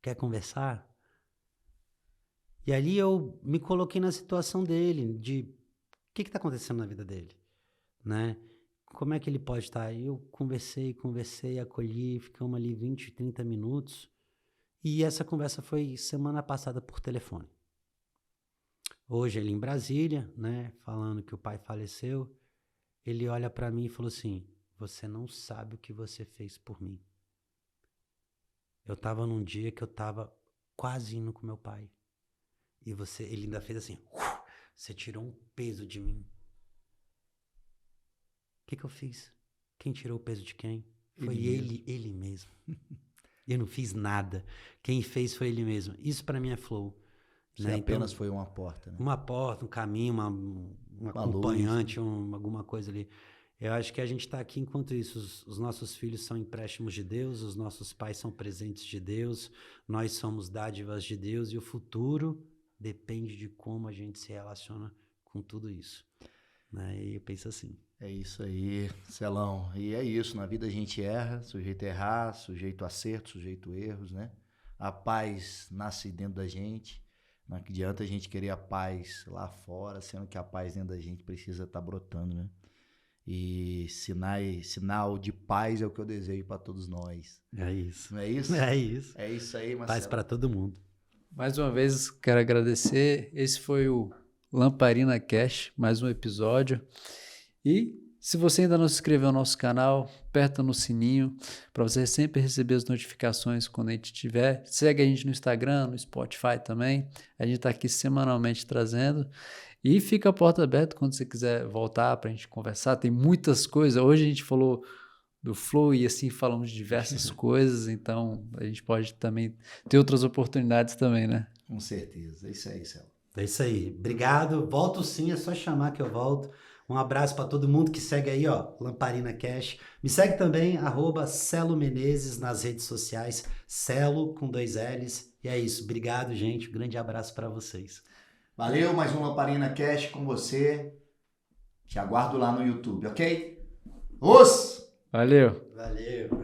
Quer conversar? E ali eu me coloquei na situação dele, de o que tá acontecendo na vida dele, né? Como é que ele pode estar? Aí eu conversei, acolhi, ficamos ali 20, 30 minutos. E essa conversa foi semana passada por telefone. Hoje ele em Brasília, né, falando que o pai faleceu, ele olha pra mim e falou assim: você não sabe o que você fez por mim. Eu tava num dia que eu tava quase indo com meu pai. E ele ainda fez assim: você tirou um peso de mim. O que eu fiz? Quem tirou o peso de quem? Foi ele mesmo. Eu não fiz nada. Quem fez foi ele mesmo. Isso pra mim é flow. Você Né? apenas Então, foi uma porta, né? uma porta, um caminho, uma acompanhante, alguma coisa ali. Eu acho que a gente está aqui enquanto isso. Os nossos filhos são empréstimos de Deus, os nossos pais são presentes de Deus, nós somos dádivas de Deus e o futuro depende de como a gente se relaciona com tudo isso. Né? E eu penso assim. É isso aí, Celão. E é isso, na vida a gente erra, sujeito a errar, sujeito a acerto, sujeito a erros, né? A paz nasce dentro da gente. Não adianta a gente querer a paz lá fora, sendo que a paz dentro da gente precisa estar brotando, né? E sinal de paz é o que eu desejo para todos nós. É isso. Não é isso? É isso. É isso aí, Marcelo. Paz para todo mundo. Mais uma vez, quero agradecer. Esse foi o Lamparina Cash, mais um episódio. E se você ainda não se inscreveu no nosso canal, aperta no sininho para você sempre receber as notificações quando a gente tiver. Segue a gente no Instagram, no Spotify também. A gente está aqui semanalmente trazendo. E fica a porta aberta quando você quiser voltar para a gente conversar. Tem muitas coisas. Hoje a gente falou do Flow e assim falamos de diversas coisas. Então a gente pode também ter outras oportunidades também, né? Com certeza. É isso aí, Celo. É isso aí. Obrigado. Volto sim, é só chamar que eu volto. Um abraço para todo mundo que segue aí, ó, Lamparina Cash. Me segue também, @Celo Menezes nas redes sociais, Celo com 2 L's. E é isso. Obrigado, gente. Um grande abraço para vocês. Valeu, mais um Lamparina Cash com você. Te aguardo lá no YouTube, ok? Valeu! Valeu.